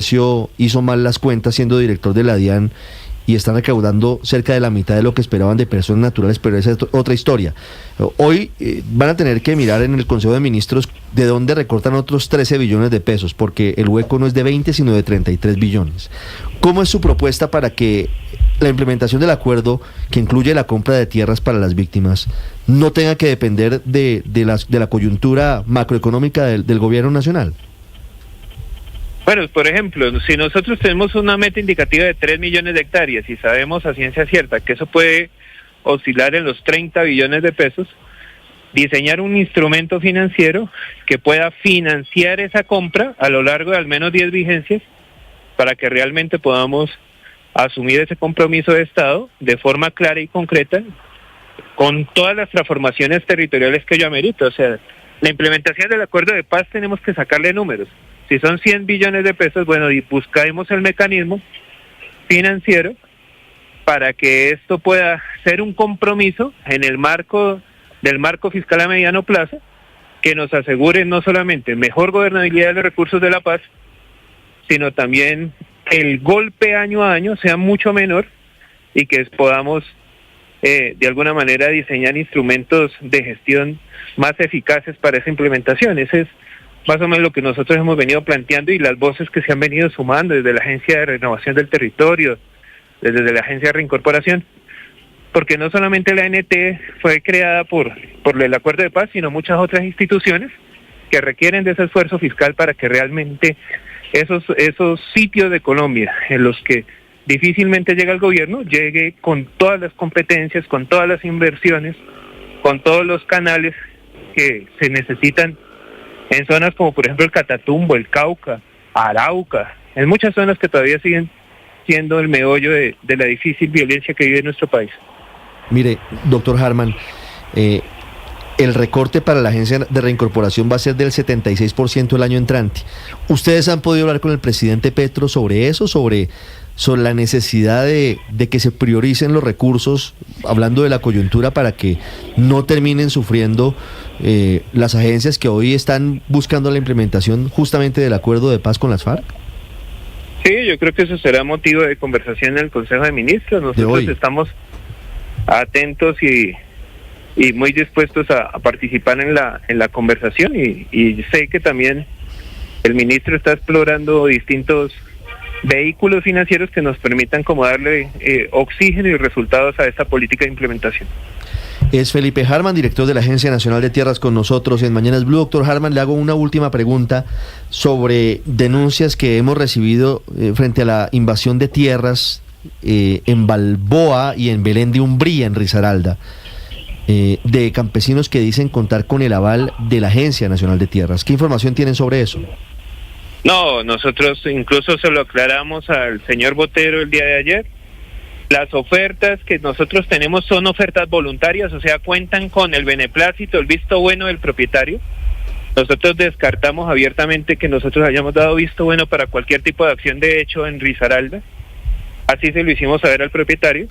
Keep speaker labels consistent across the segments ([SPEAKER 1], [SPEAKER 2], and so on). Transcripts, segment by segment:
[SPEAKER 1] hizo mal las cuentas siendo director de la DIAN y están recaudando cerca de la mitad de lo que esperaban de personas naturales, pero esa es otra historia. Hoy van a tener que mirar en el Consejo de Ministros de dónde recortan otros 13 billones de pesos, porque el hueco no es de 20, sino de 33 billones. ¿Cómo es su propuesta para que la implementación del acuerdo, que incluye la compra de tierras para las víctimas, no tenga que depender de la coyuntura macroeconómica del gobierno nacional?
[SPEAKER 2] Bueno, por ejemplo, si nosotros tenemos una meta indicativa de 3 millones de hectáreas y sabemos a ciencia cierta que eso puede oscilar en los 30 billones de pesos, diseñar un instrumento financiero que pueda financiar esa compra a lo largo de al menos 10 vigencias para que realmente podamos asumir ese compromiso de Estado de forma clara y concreta con todas las transformaciones territoriales que yo amerito. O sea, la implementación del acuerdo de paz tenemos que sacarle números. Si son 100 billones de pesos, bueno, y buscaremos el mecanismo financiero para que esto pueda ser un compromiso en el marco del marco fiscal a mediano plazo que nos asegure no solamente mejor gobernabilidad de los recursos de la paz, sino también el golpe año a año sea mucho menor y que podamos de alguna manera diseñar instrumentos de gestión más eficaces para esa implementación. Ese es más o menos lo que nosotros hemos venido planteando y las voces que se han venido sumando desde la Agencia de Renovación del Territorio, desde la Agencia de Reincorporación, porque no solamente la ANT fue creada por el Acuerdo de Paz, sino muchas otras instituciones que requieren de ese esfuerzo fiscal para que realmente esos sitios de Colombia en los que difícilmente llega el gobierno, llegue con todas las competencias, con todas las inversiones, con todos los canales que se necesitan en zonas como por ejemplo el Catatumbo, el Cauca, Arauca, en muchas zonas que todavía siguen siendo el meollo de la difícil violencia que vive nuestro país.
[SPEAKER 1] Mire, doctor Harman, el recorte para la Agencia de Reincorporación va a ser del 76% el año entrante. ¿Ustedes han podido hablar con el presidente Petro sobre eso, sobre la necesidad de que se prioricen los recursos, hablando de la coyuntura, para que no terminen sufriendo las agencias que hoy están buscando la implementación justamente del acuerdo de paz con las FARC?
[SPEAKER 2] Sí, yo creo que eso será motivo de conversación en el Consejo de Ministros. Nosotros estamos atentos y muy dispuestos a participar en la conversación y sé que también el ministro está explorando distintos vehículos financieros que nos permitan como darle oxígeno y resultados a esta política de implementación.
[SPEAKER 1] Es Felipe Harman, director de la Agencia Nacional de Tierras, con nosotros en Mañanas Blue. Doctor Harman, le hago una última pregunta sobre denuncias que hemos recibido frente a la invasión de tierras en Balboa y en Belén de Umbría, en Risaralda, de campesinos que dicen contar con el aval de la Agencia Nacional de Tierras. ¿Qué información tienen sobre eso?
[SPEAKER 2] No, nosotros incluso se lo aclaramos al señor Botero el día de ayer. Las ofertas que nosotros tenemos son ofertas voluntarias, o sea, cuentan con el beneplácito, el visto bueno del propietario. Nosotros descartamos abiertamente que nosotros hayamos dado visto bueno para cualquier tipo de acción de hecho en Risaralda. Así se lo hicimos saber al propietario.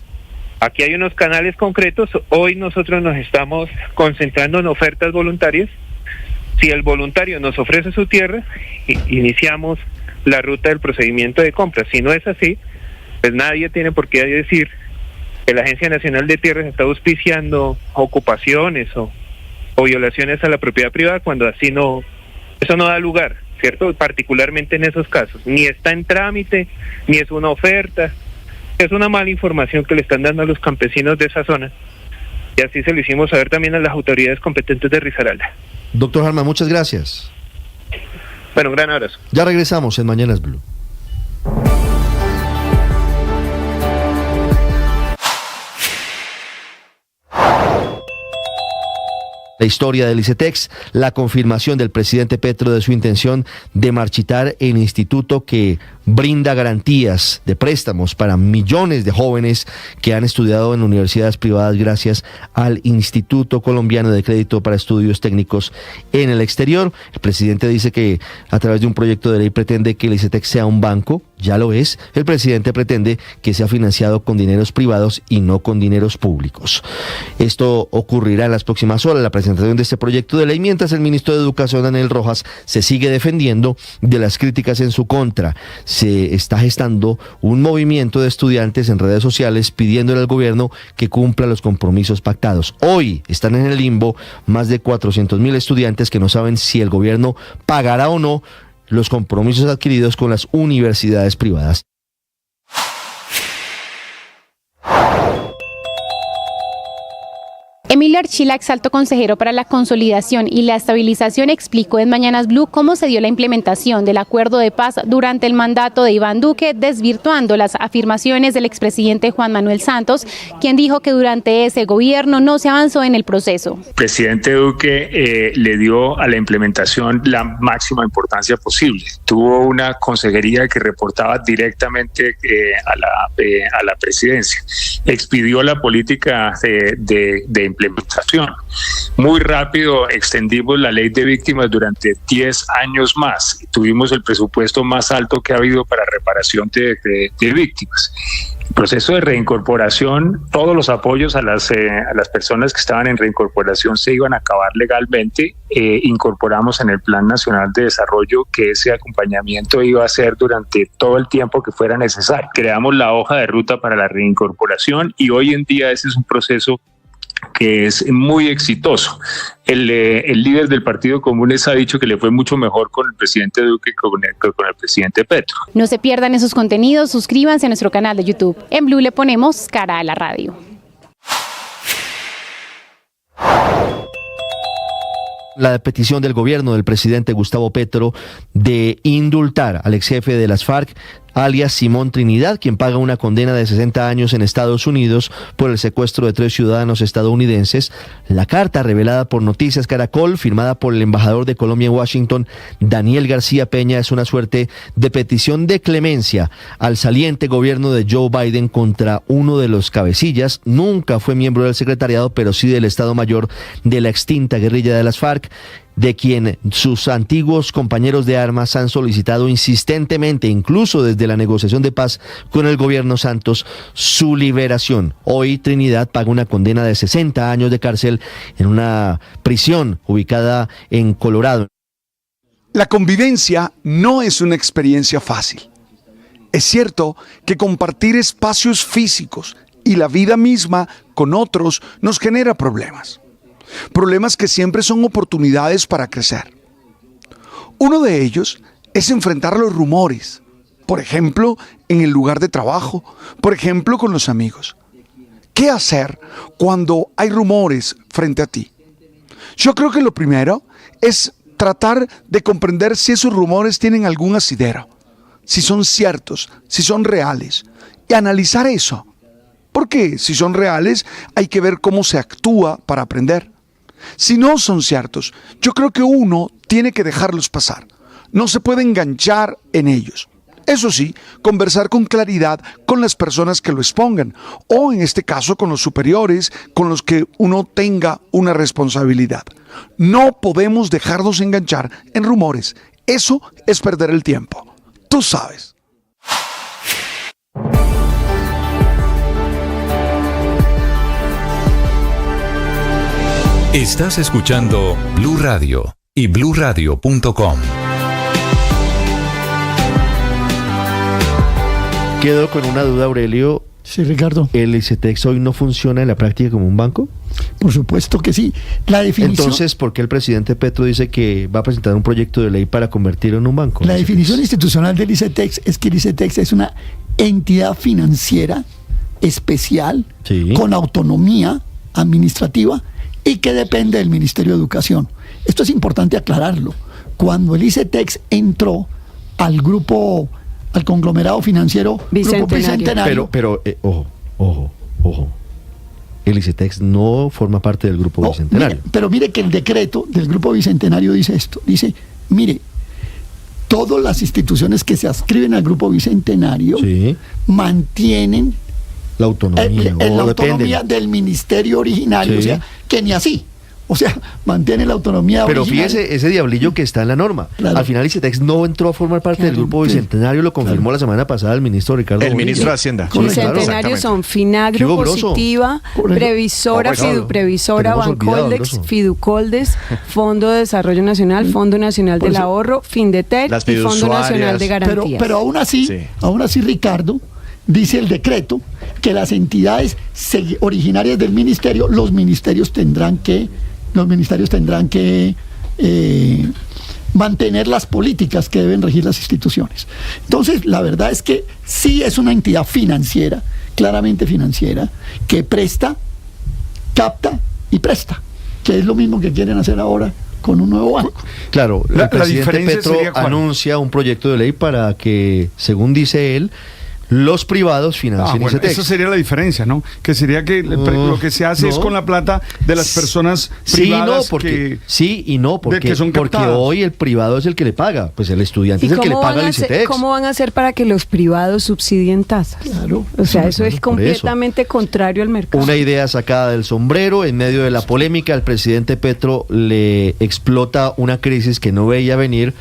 [SPEAKER 2] Aquí hay unos canales concretos. Hoy nosotros nos estamos concentrando en ofertas voluntarias. Si el voluntario nos ofrece su tierra, iniciamos la ruta del procedimiento de compra. Si no es así, pues nadie tiene por qué decir que la Agencia Nacional de Tierras está auspiciando ocupaciones o violaciones a la propiedad privada cuando así no, eso no da lugar, ¿cierto? Particularmente en esos casos. Ni está en trámite, ni es una oferta, es una mala información que le están dando a los campesinos de esa zona. Y así se lo hicimos saber también a las autoridades competentes de Risaralda.
[SPEAKER 1] Doctor Harman, muchas gracias.
[SPEAKER 2] Bueno, un gran abrazo.
[SPEAKER 1] Ya regresamos en Mañanas Blue. La historia del ICETEX, la confirmación del presidente Petro de su intención de marchitar el instituto que brinda garantías de préstamos para millones de jóvenes que han estudiado en universidades privadas gracias al Instituto Colombiano de Crédito para Estudios Técnicos en el Exterior. El presidente dice que a través de un proyecto de ley pretende que el ICETEX sea un banco ya lo es. El presidente pretende que sea financiado con dineros privados y no con dineros públicos. Esto ocurrirá en las próximas horas, la presentación de este proyecto de ley, mientras el ministro de Educación, Daniel Rojas, se sigue defendiendo de las críticas en su contra. Se está gestando un movimiento de estudiantes en redes sociales pidiéndole al gobierno que cumpla los compromisos pactados. Hoy están en el limbo más de 400.000 estudiantes que no saben si el gobierno pagará o no los compromisos adquiridos con las universidades privadas.
[SPEAKER 3] Emilio Archilax, alto consejero para la consolidación y la estabilización, explicó en Mañanas Blue cómo se dio la implementación del acuerdo de paz durante el mandato de Iván Duque, desvirtuando las afirmaciones del expresidente Juan Manuel Santos, quien dijo que durante ese gobierno no se avanzó en el proceso.
[SPEAKER 4] El presidente Duque le dio a la implementación la máxima importancia posible. Tuvo una consejería que reportaba directamente a la presidencia. Expidió la política de implementación. Muy rápido extendimos la ley de víctimas durante 10 años más. Tuvimos el presupuesto más alto que ha habido para reparación de víctimas. El proceso de reincorporación, todos los apoyos a las personas que estaban en reincorporación se iban a acabar legalmente. Incorporamos en el Plan Nacional de Desarrollo que ese acompañamiento iba a ser durante todo el tiempo que fuera necesario. Creamos la hoja de ruta para la reincorporación y hoy en día ese es un proceso que es muy exitoso. El líder del Partido Comunes ha dicho que le fue mucho mejor con el presidente Duque que con el presidente Petro.
[SPEAKER 3] No se pierdan esos contenidos, suscríbanse a nuestro canal de YouTube. En Blue le ponemos cara a la radio.
[SPEAKER 1] La petición del gobierno del presidente Gustavo Petro de indultar al ex jefe de las FARC, alias Simón Trinidad, quien paga una condena de 60 años en Estados Unidos por el secuestro de 3 ciudadanos estadounidenses. La carta revelada por Noticias Caracol, firmada por el embajador de Colombia en Washington, Daniel García Peña, es una suerte de petición de clemencia al saliente gobierno de Joe Biden contra uno de los cabecillas. Nunca fue miembro del secretariado, pero sí del Estado Mayor de la extinta guerrilla de las FARC, de quien sus antiguos compañeros de armas han solicitado insistentemente, incluso desde la negociación de paz con el gobierno Santos, su liberación. Hoy Trinidad paga una condena de 60 años de cárcel en una prisión ubicada en Colorado.
[SPEAKER 5] La convivencia no es una experiencia fácil. Es cierto que compartir espacios físicos y la vida misma con otros nos genera problemas. Problemas que siempre son oportunidades para crecer. Uno de ellos es enfrentar los rumores, por ejemplo, en el lugar de trabajo, por ejemplo, con los amigos. ¿Qué hacer cuando hay rumores frente a ti? Yo creo que lo primero es tratar de comprender si esos rumores tienen algún asidero, si son ciertos, si son reales, y analizar eso. Porque si son reales, hay que ver cómo se actúa para aprender. Si no son ciertos, yo creo que uno tiene que dejarlos pasar. No se puede enganchar en ellos. Eso sí, conversar con claridad con las personas que lo expongan, o en este caso con los superiores, con los que uno tenga una responsabilidad. No podemos dejarnos enganchar en rumores. Eso es perder el tiempo. Tú sabes.
[SPEAKER 6] Estás escuchando Blue Radio y bluradio.com.
[SPEAKER 1] Quedo con una duda, Aurelio.
[SPEAKER 7] Sí, Ricardo.
[SPEAKER 1] ¿El ICETEX hoy no funciona en la práctica como un banco?
[SPEAKER 7] Por supuesto que sí. La definición...
[SPEAKER 1] Entonces, ¿por qué el presidente Petro dice que va a presentar un proyecto de ley para convertirlo en un banco?
[SPEAKER 7] La definición institucional del ICETEX es que el ICETEX es una entidad financiera especial, sí, con autonomía administrativa y que depende del Ministerio de Educación. Esto es importante aclararlo. Cuando el ICETEX entró al conglomerado financiero Grupo Bicentenario...
[SPEAKER 1] Pero ojo. El ICETEX no forma parte del Grupo Bicentenario.
[SPEAKER 7] Mire que el decreto del Grupo Bicentenario dice esto. Dice, mire, todas las instituciones que se adscriben al Grupo Bicentenario, sí, mantienen la autonomía, la autonomía del ministerio originario, sí, o sea, que ni así. O sea, mantiene la autonomía
[SPEAKER 1] Pero
[SPEAKER 7] original.
[SPEAKER 1] fíjese, ese diablillo que está en la norma.
[SPEAKER 7] Claro.
[SPEAKER 1] Al final ICETEX no entró a formar parte del Grupo Bicentenario, lo confirmó la semana pasada el ministro Ricardo
[SPEAKER 8] El
[SPEAKER 1] Bonilla.
[SPEAKER 8] ministro de Hacienda.
[SPEAKER 9] Bicentenarios son Finagro, Positiva, Previsora, Fiduprevisora, Bancoldex, Fiducoldes, Fondo de Desarrollo Nacional, Fondo Nacional del Ahorro, Findetec y Fondo Nacional de Garantías.
[SPEAKER 7] Pero aún así, Ricardo, dice el decreto que las entidades originarias del ministerio, los ministerios tendrán que mantener las políticas que deben regir las instituciones. Entonces, la verdad es que sí es una entidad financiera, claramente financiera, que presta, capta y presta, que es lo mismo que quieren hacer ahora con un nuevo banco.
[SPEAKER 1] Claro, el presidente
[SPEAKER 5] diferencia
[SPEAKER 1] Petro
[SPEAKER 5] sería ¿cuál?
[SPEAKER 1] anuncia un proyecto de ley para que, según dice él, los privados financien ICETEX.
[SPEAKER 5] Eso sería la diferencia, ¿no? Que sería que lo que se hace es con la plata de las personas privadas
[SPEAKER 1] sí y no, porque hoy el privado es el que le paga, pues el estudiante es el que le paga al ICETEX.
[SPEAKER 9] ¿Cómo van a hacer para que los privados subsidien tasas?
[SPEAKER 7] Claro.
[SPEAKER 9] O sea, eso es completamente contrario al mercado.
[SPEAKER 1] Una idea sacada del sombrero. En medio de la polémica, el presidente Petro le explota una crisis que no veía venir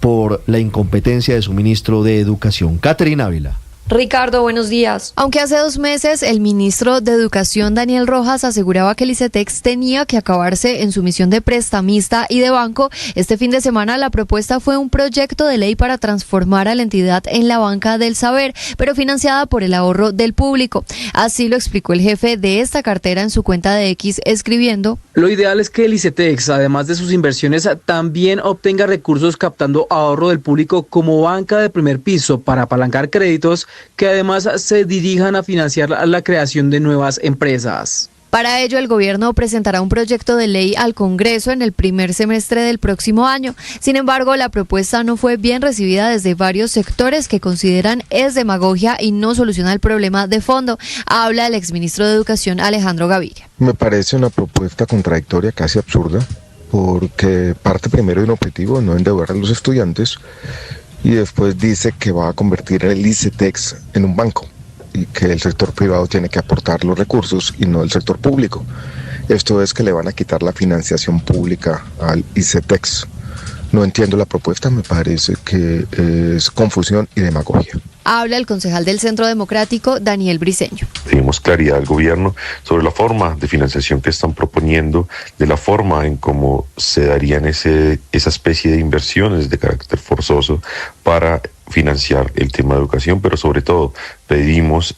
[SPEAKER 1] por la incompetencia de su ministro de Educación. Caterina Ávila.
[SPEAKER 10] Ricardo, buenos días. Aunque hace 2 meses el ministro de Educación, Daniel Rojas, aseguraba que el ICETEX tenía que acabarse en su misión de prestamista y de banco, este fin de semana la propuesta fue un proyecto de ley para transformar a la entidad en la banca del saber, pero financiada por el ahorro del público. Así lo explicó el jefe de esta cartera en su cuenta de X, escribiendo:
[SPEAKER 11] Lo ideal es que el ICETEX, además de sus inversiones, también obtenga recursos captando ahorro del público como banca de primer piso para apalancar créditos que además se dirijan a financiar la creación de nuevas empresas.
[SPEAKER 10] Para ello, el gobierno presentará un proyecto de ley al Congreso en el primer semestre del próximo año. Sin embargo, la propuesta no fue bien recibida desde varios sectores que consideran es demagogia y no soluciona el problema de fondo. Habla el exministro de Educación, Alejandro Gaviria.
[SPEAKER 12] Me parece una propuesta contradictoria, casi absurda, porque parte primero de un objetivo, no endeudar a los estudiantes, y después dice que va a convertir el ICETEX en un banco y que el sector privado tiene que aportar los recursos y no el sector público. Esto es que le van a quitar la financiación pública al ICETEX. No entiendo la propuesta, me parece que es confusión y demagogia.
[SPEAKER 10] Habla el concejal del Centro Democrático, Daniel Briceño.
[SPEAKER 13] Pedimos claridad al gobierno sobre la forma de financiación que están proponiendo, de la forma en cómo se darían esa especie de inversiones de carácter forzoso para financiar el tema de educación, pero sobre todo pedimos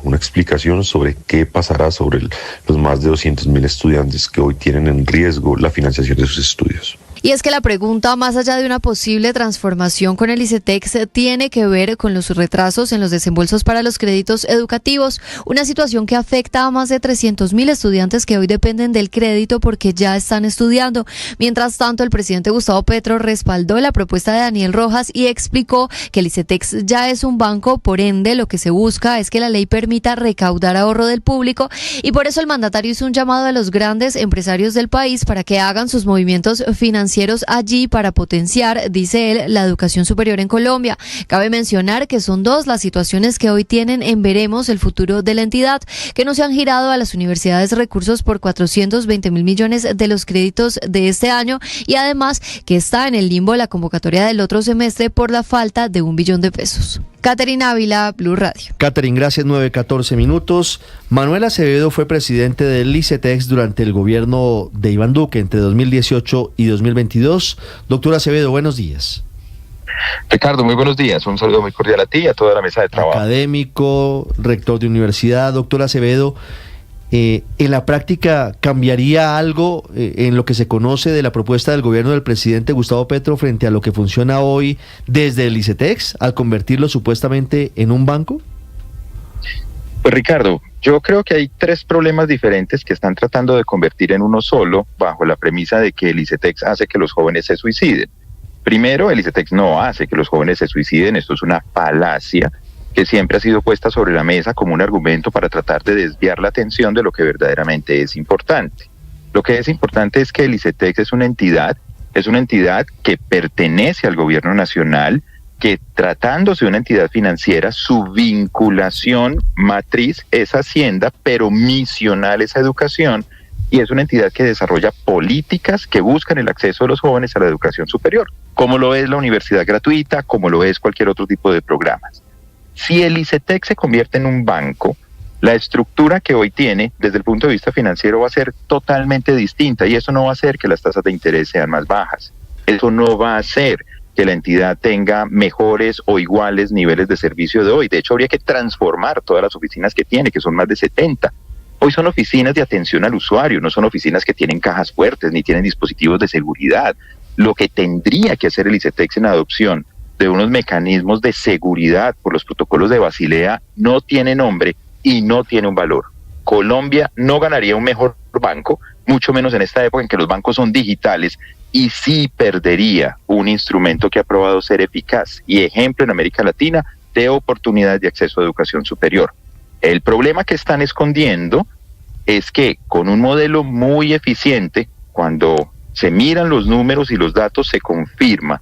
[SPEAKER 13] una explicación sobre qué pasará sobre los más de 200.000 estudiantes que hoy tienen en riesgo la financiación de sus estudios.
[SPEAKER 10] Y es que la pregunta, más allá de una posible transformación con el ICETEX, tiene que ver con los retrasos en los desembolsos para los créditos educativos, una situación que afecta a más de 300.000 estudiantes que hoy dependen del crédito porque ya están estudiando. Mientras tanto, el presidente Gustavo Petro respaldó la propuesta de Daniel Rojas y explicó que el ICETEX ya es un banco, por ende lo que se busca es que la ley permita recaudar ahorro del público, y por eso el mandatario hizo un llamado a los grandes empresarios del país para que hagan sus movimientos financieros allí para potenciar, dice él, la educación superior en Colombia. Cabe mencionar que son 2 las situaciones que hoy tienen en veremos el futuro de la entidad, que no se han girado a las universidades recursos por 420.000 millones de los créditos de este año, y además que está en el limbo la convocatoria del otro semestre por la falta de 1 billón de pesos. Caterina Ávila, Blue Radio.
[SPEAKER 1] Caterina, gracias, 9:14 minutos. Manuel Acevedo fue presidente del ICETEX durante el gobierno de Iván Duque entre 2018 y 2022. Doctor Acevedo, buenos días.
[SPEAKER 14] Ricardo, muy buenos días. Un saludo muy cordial a ti y a toda la mesa de trabajo.
[SPEAKER 1] Académico, rector de universidad. Doctor Acevedo, ¿en la práctica cambiaría algo en lo que se conoce de la propuesta del gobierno del presidente Gustavo Petro frente a lo que funciona hoy desde el ICETEX al convertirlo supuestamente en un banco?
[SPEAKER 14] Pues Ricardo, yo creo que hay 3 problemas diferentes que están tratando de convertir en uno solo bajo la premisa de que el ICETEX hace que los jóvenes se suiciden. Primero, el ICETEX no hace que los jóvenes se suiciden, esto es una falacia que siempre ha sido puesta sobre la mesa como un argumento para tratar de desviar la atención de lo que verdaderamente es importante. Lo que es importante es que el ICETEX es una entidad que pertenece al gobierno nacional, que tratándose de una entidad financiera, su vinculación matriz es Hacienda, pero misional es educación, y es una entidad que desarrolla políticas que buscan el acceso de los jóvenes a la educación superior, como lo es la universidad gratuita, como lo es cualquier otro tipo de programas. Si el ICETEX se convierte en un banco, la estructura que hoy tiene desde el punto de vista financiero va a ser totalmente distinta, y eso no va a hacer que las tasas de interés sean más bajas. Eso no va a hacer que la entidad tenga mejores o iguales niveles de servicio de hoy. De hecho, habría que transformar todas las oficinas que tiene, que son más de 70. Hoy son oficinas de atención al usuario, no son oficinas que tienen cajas fuertes ni tienen dispositivos de seguridad. Lo que tendría que hacer el ICETEX en adopción de unos mecanismos de seguridad por los protocolos de Basilea no tiene nombre y no tiene un valor. Colombia no ganaría un mejor banco, mucho menos en esta época en que los bancos son digitales, y sí perdería un instrumento que ha probado ser eficaz y ejemplo en América Latina de oportunidades de acceso a educación superior. El problema que están escondiendo es que con un modelo muy eficiente, cuando se miran los números y los datos, se confirma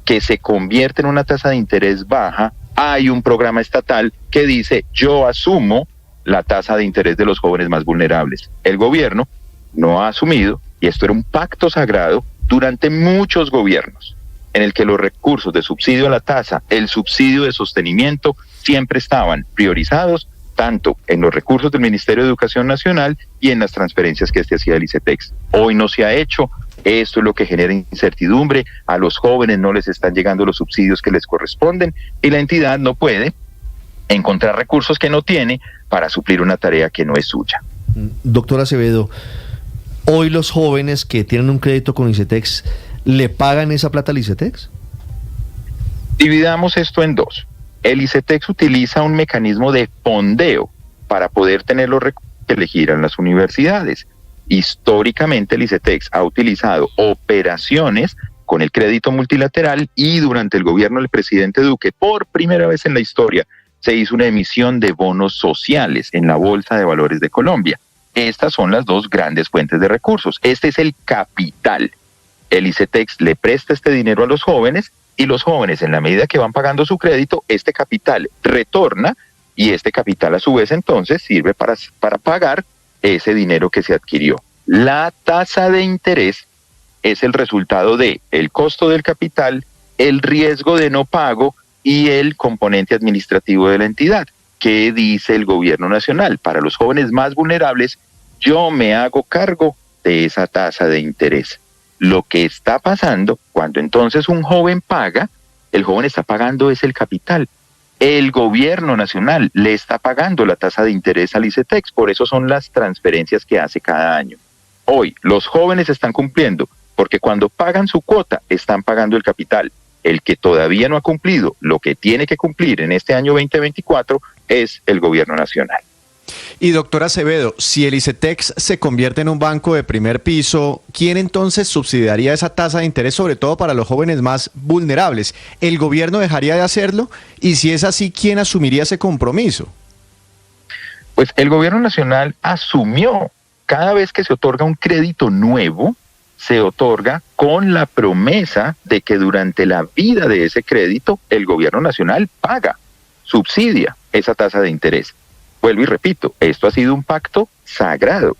[SPEAKER 14] que se convierte en una tasa de interés baja. Hay un programa estatal que dice: yo asumo la tasa de interés de los jóvenes más vulnerables. El gobierno no ha asumido, y esto era un pacto sagrado durante muchos gobiernos, en el que los recursos de subsidio a la tasa, el subsidio de sostenimiento, siempre estaban priorizados tanto en los recursos del Ministerio de Educación Nacional y en las transferencias que hacía el ICETEX. Hoy no se ha hecho. Esto es lo que genera incertidumbre. A los jóvenes no les están llegando los subsidios que les corresponden, y la entidad no puede encontrar recursos que no tiene para suplir una tarea que no es suya.
[SPEAKER 1] Doctor Acevedo, hoy los jóvenes que tienen un crédito con ICETEX, ¿le pagan esa plata al ICETEX?
[SPEAKER 14] Dividamos esto en dos. El ICETEX utiliza un mecanismo de fondeo para poder tener los recursos que le giran las universidades. Históricamente el ICETEX ha utilizado operaciones con el crédito multilateral, y durante el gobierno del presidente Duque, por primera vez en la historia, se hizo una emisión de bonos sociales en la Bolsa de Valores de Colombia. Estas son las dos grandes fuentes de recursos. Este es el capital. El ICETEX le presta este dinero a los jóvenes, y los jóvenes, en la medida que van pagando su crédito, este capital retorna, y este capital a su vez entonces sirve para pagar ese dinero que se adquirió. La tasa de interés es el resultado de el costo del capital, el riesgo de no pago y el componente administrativo de la entidad. ¿Qué dice el gobierno nacional? Para los jóvenes más vulnerables, yo me hago cargo de esa tasa de interés. Lo que está pasando cuando entonces un joven paga, el joven está pagando es el capital. El gobierno nacional le está pagando la tasa de interés al ICETEX, por eso son las transferencias que hace cada año. Hoy los jóvenes están cumpliendo, porque cuando pagan su cuota están pagando el capital. El que todavía no ha cumplido lo que tiene que cumplir en este año 2024 es el gobierno nacional.
[SPEAKER 8] Y doctor Acevedo, si el ICETEX se convierte en un banco de primer piso, ¿quién entonces subsidiaría esa tasa de interés, sobre todo para los jóvenes más vulnerables? ¿El gobierno dejaría de hacerlo? Y si es así, ¿quién asumiría ese compromiso?
[SPEAKER 14] Pues el gobierno nacional asumió. Cada vez que se otorga un crédito nuevo, se otorga con la promesa de que durante la vida de ese crédito el gobierno nacional paga, subsidia esa tasa de interés. Vuelvo y repito, esto ha sido un pacto sagrado.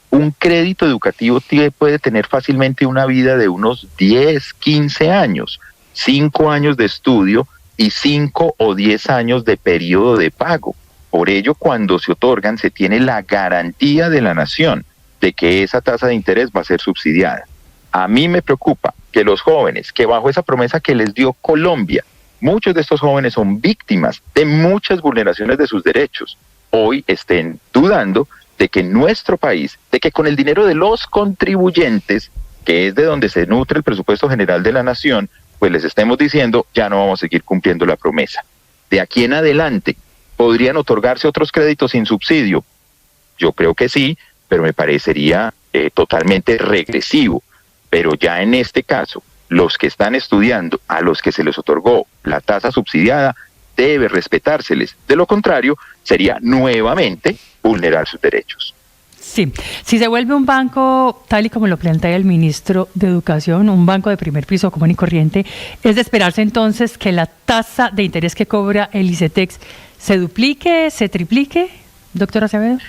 [SPEAKER 14] Un crédito educativo puede tener fácilmente una vida de unos 10, 15 años, 5 años de estudio y 5 o 10 años de periodo de pago. Por ello, cuando se otorgan, se tiene la garantía de la nación de que esa tasa de interés va a ser subsidiada. A mí me preocupa que los jóvenes, que bajo esa promesa que les dio Colombia, muchos de estos jóvenes son víctimas de muchas vulneraciones de sus derechos, hoy estén dudando de que nuestro país, de que con el dinero de los contribuyentes, que es de donde se nutre el presupuesto general de la nación, pues les estemos diciendo, ya no vamos a seguir cumpliendo la promesa. De aquí en adelante, ¿podrían otorgarse otros créditos sin subsidio? Yo creo que sí, pero me parecería totalmente regresivo. Pero ya en este caso, los que están estudiando, a los que se les otorgó la tasa subsidiada, debe respetárseles. De lo contrario, sería nuevamente vulnerar sus derechos.
[SPEAKER 15] Sí, si se vuelve un banco, tal y como lo plantea el ministro de Educación, un banco de primer piso común y corriente, ¿es de esperarse entonces que la tasa de interés que cobra el ICETEX se duplique, se triplique, doctora Acevedo?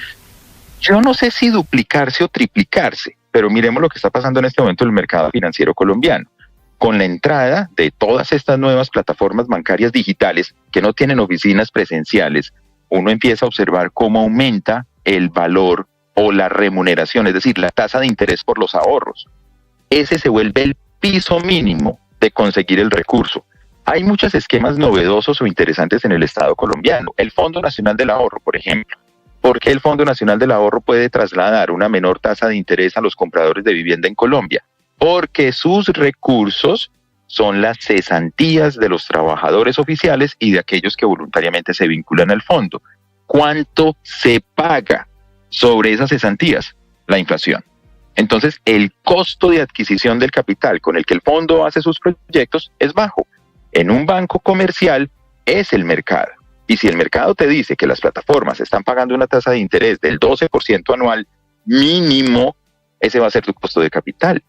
[SPEAKER 14] Yo no sé si duplicarse o triplicarse, pero miremos lo que está pasando en este momento en el mercado financiero colombiano. Con la entrada de todas estas nuevas plataformas bancarias digitales que no tienen oficinas presenciales, uno empieza a observar cómo aumenta el valor o la remuneración, es decir, la tasa de interés por los ahorros. Ese se vuelve el piso mínimo de conseguir el recurso. Hay muchos esquemas novedosos o interesantes en el Estado colombiano. El Fondo Nacional del Ahorro, por ejemplo. ¿Por qué el Fondo Nacional del Ahorro puede trasladar una menor tasa de interés a los compradores de vivienda en Colombia? Porque sus recursos son las cesantías de los trabajadores oficiales y de aquellos que voluntariamente se vinculan al fondo. ¿Cuánto se paga sobre esas cesantías? La inflación. Entonces, el costo de adquisición del capital con el que el fondo hace sus proyectos es bajo. En un banco comercial es el mercado. Y si el mercado te dice que las plataformas están pagando una tasa de interés del 12% anual mínimo, ese va a ser tu costo de capital.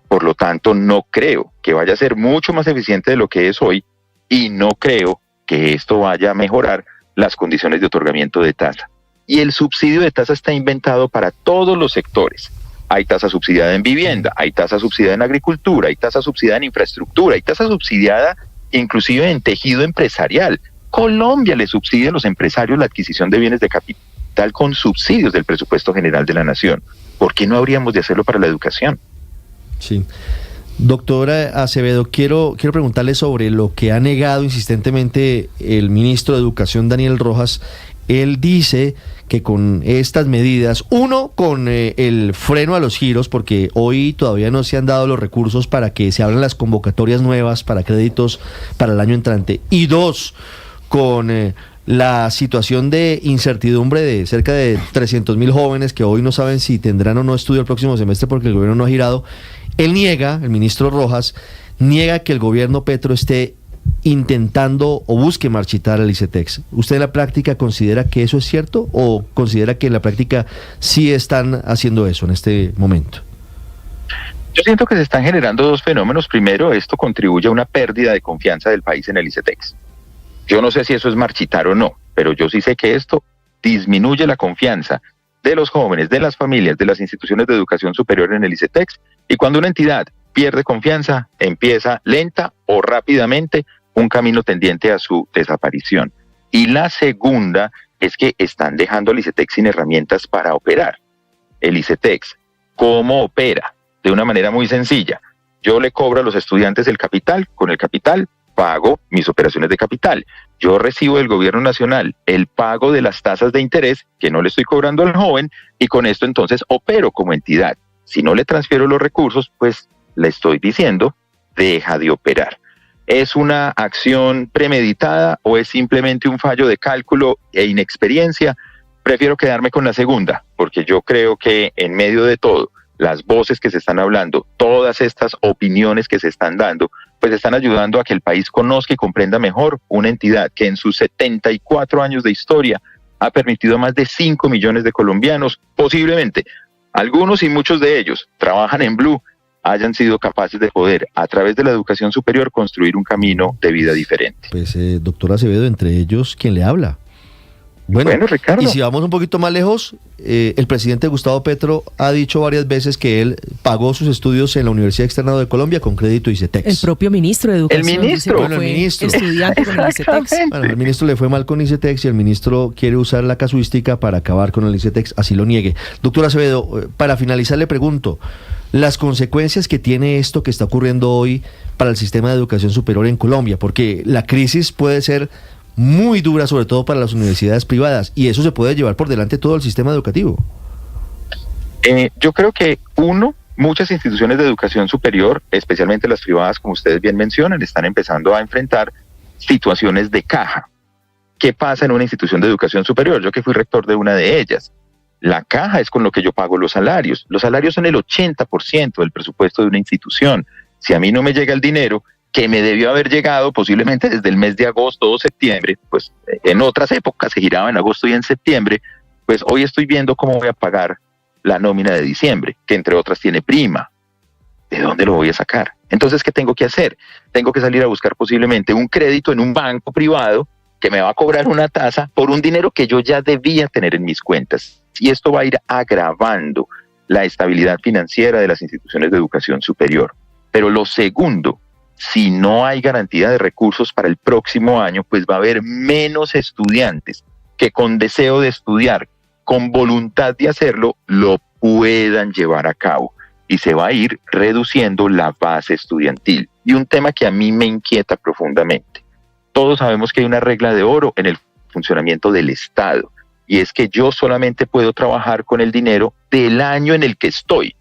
[SPEAKER 14] Por lo tanto, no creo que vaya a ser mucho más eficiente de lo que es hoy y no creo que esto vaya a mejorar las condiciones de otorgamiento de tasa. Y el subsidio de tasa está inventado para todos los sectores. Hay tasa subsidiada en vivienda, hay tasa subsidiada en agricultura, hay tasa subsidiada en infraestructura, hay tasa subsidiada inclusive en tejido empresarial. Colombia le subsidia a los empresarios la adquisición de bienes de capital con subsidios del presupuesto general de la nación. ¿Por qué no habríamos de hacerlo para la educación?
[SPEAKER 1] Sí. Doctora Acevedo, quiero preguntarle sobre lo que ha negado insistentemente el ministro de Educación, Daniel Rojas. Él dice que con estas medidas, uno, con el freno a los giros, porque hoy todavía no se han dado los recursos para que se abran las convocatorias nuevas para créditos para el año entrante, y dos, con la situación de incertidumbre de cerca de 300.000 jóvenes que hoy no saben si tendrán o no estudio el próximo semestre porque el gobierno no ha girado. Él niega, el ministro Rojas, niega que el gobierno Petro esté intentando o busque marchitar al ICETEX. ¿Usted en la práctica considera que eso es cierto o considera que en la práctica sí están haciendo eso en este momento?
[SPEAKER 14] Yo siento que se están generando dos fenómenos. Primero, esto contribuye a una pérdida de confianza del país en el ICETEX. Yo no sé si eso es marchitar o no, pero yo sí sé que esto disminuye la confianza de los jóvenes, de las familias, de las instituciones de educación superior en el ICETEX, y cuando una entidad pierde confianza, empieza lenta o rápidamente un camino tendiente a su desaparición. Y la segunda es que están dejando al ICETEX sin herramientas para operar. El ICETEX, ¿cómo opera? De una manera muy sencilla. Yo le cobro a los estudiantes el capital, con el capital pago mis operaciones de capital. Yo recibo del gobierno nacional el pago de las tasas de interés que no le estoy cobrando al joven, y con esto entonces opero como entidad. Si no le transfiero los recursos, pues le estoy diciendo, deja de operar. ¿Es una acción premeditada o es simplemente un fallo de cálculo e inexperiencia? Prefiero quedarme con la segunda, porque yo creo que en medio de todo, las voces que se están hablando, todas estas opiniones que se están dando, pues están ayudando a que el país conozca y comprenda mejor una entidad que en sus 74 años de historia ha permitido a más de 5 millones de colombianos, posiblemente algunos y muchos de ellos trabajan en Blue, hayan sido capaces de poder, a través de la educación superior, construir un camino de vida diferente.
[SPEAKER 1] Pues, doctora Acevedo, entre ellos, ¿quién le habla? Bueno, Ricardo. Y si vamos un poquito más lejos, el presidente Gustavo Petro ha dicho varias veces que él pagó sus estudios en la Universidad Externado de Colombia con crédito ICETEX.
[SPEAKER 16] El propio ministro de Educación.
[SPEAKER 14] El ministro.
[SPEAKER 1] Bueno, el ministro.
[SPEAKER 16] Estudiante con el ICETEX.
[SPEAKER 1] Bueno, el ministro le fue mal con ICETEX y el ministro quiere usar la casuística para acabar con el ICETEX, así lo niegue. Doctora Acevedo, para finalizar le pregunto, las consecuencias que tiene esto que está ocurriendo hoy para el sistema de educación superior en Colombia, porque la crisis puede ser muy dura, sobre todo para las universidades privadas, y eso se puede llevar por delante todo el sistema educativo.
[SPEAKER 14] Yo creo que, muchas instituciones de educación superior, especialmente las privadas, como ustedes bien mencionan, están empezando a enfrentar situaciones de caja. ¿Qué pasa en una institución de educación superior? Yo que fui rector de una de ellas. La caja es con lo que yo pago los salarios. Los salarios son el 80% del presupuesto de una institución. Si a mí no me llega el dinero que me debió haber llegado posiblemente desde el mes de agosto o septiembre, pues en otras épocas se giraba en agosto y en septiembre, pues hoy estoy viendo cómo voy a pagar la nómina de diciembre, que entre otras tiene prima. ¿De dónde lo voy a sacar? Entonces, ¿qué tengo que hacer? Tengo que salir a buscar posiblemente un crédito en un banco privado que me va a cobrar una tasa por un dinero que yo ya debía tener en mis cuentas. Y esto va a ir agravando la estabilidad financiera de las instituciones de educación superior. Pero lo segundo, si no hay garantía de recursos para el próximo año, pues va a haber menos estudiantes que con deseo de estudiar, con voluntad de hacerlo, lo puedan llevar a cabo. Y se va a ir reduciendo la base estudiantil. Y un tema que a mí me inquieta profundamente. Todos sabemos que hay una regla de oro en el funcionamiento del Estado. Y es que yo solamente puedo trabajar con el dinero del año en el que estoy.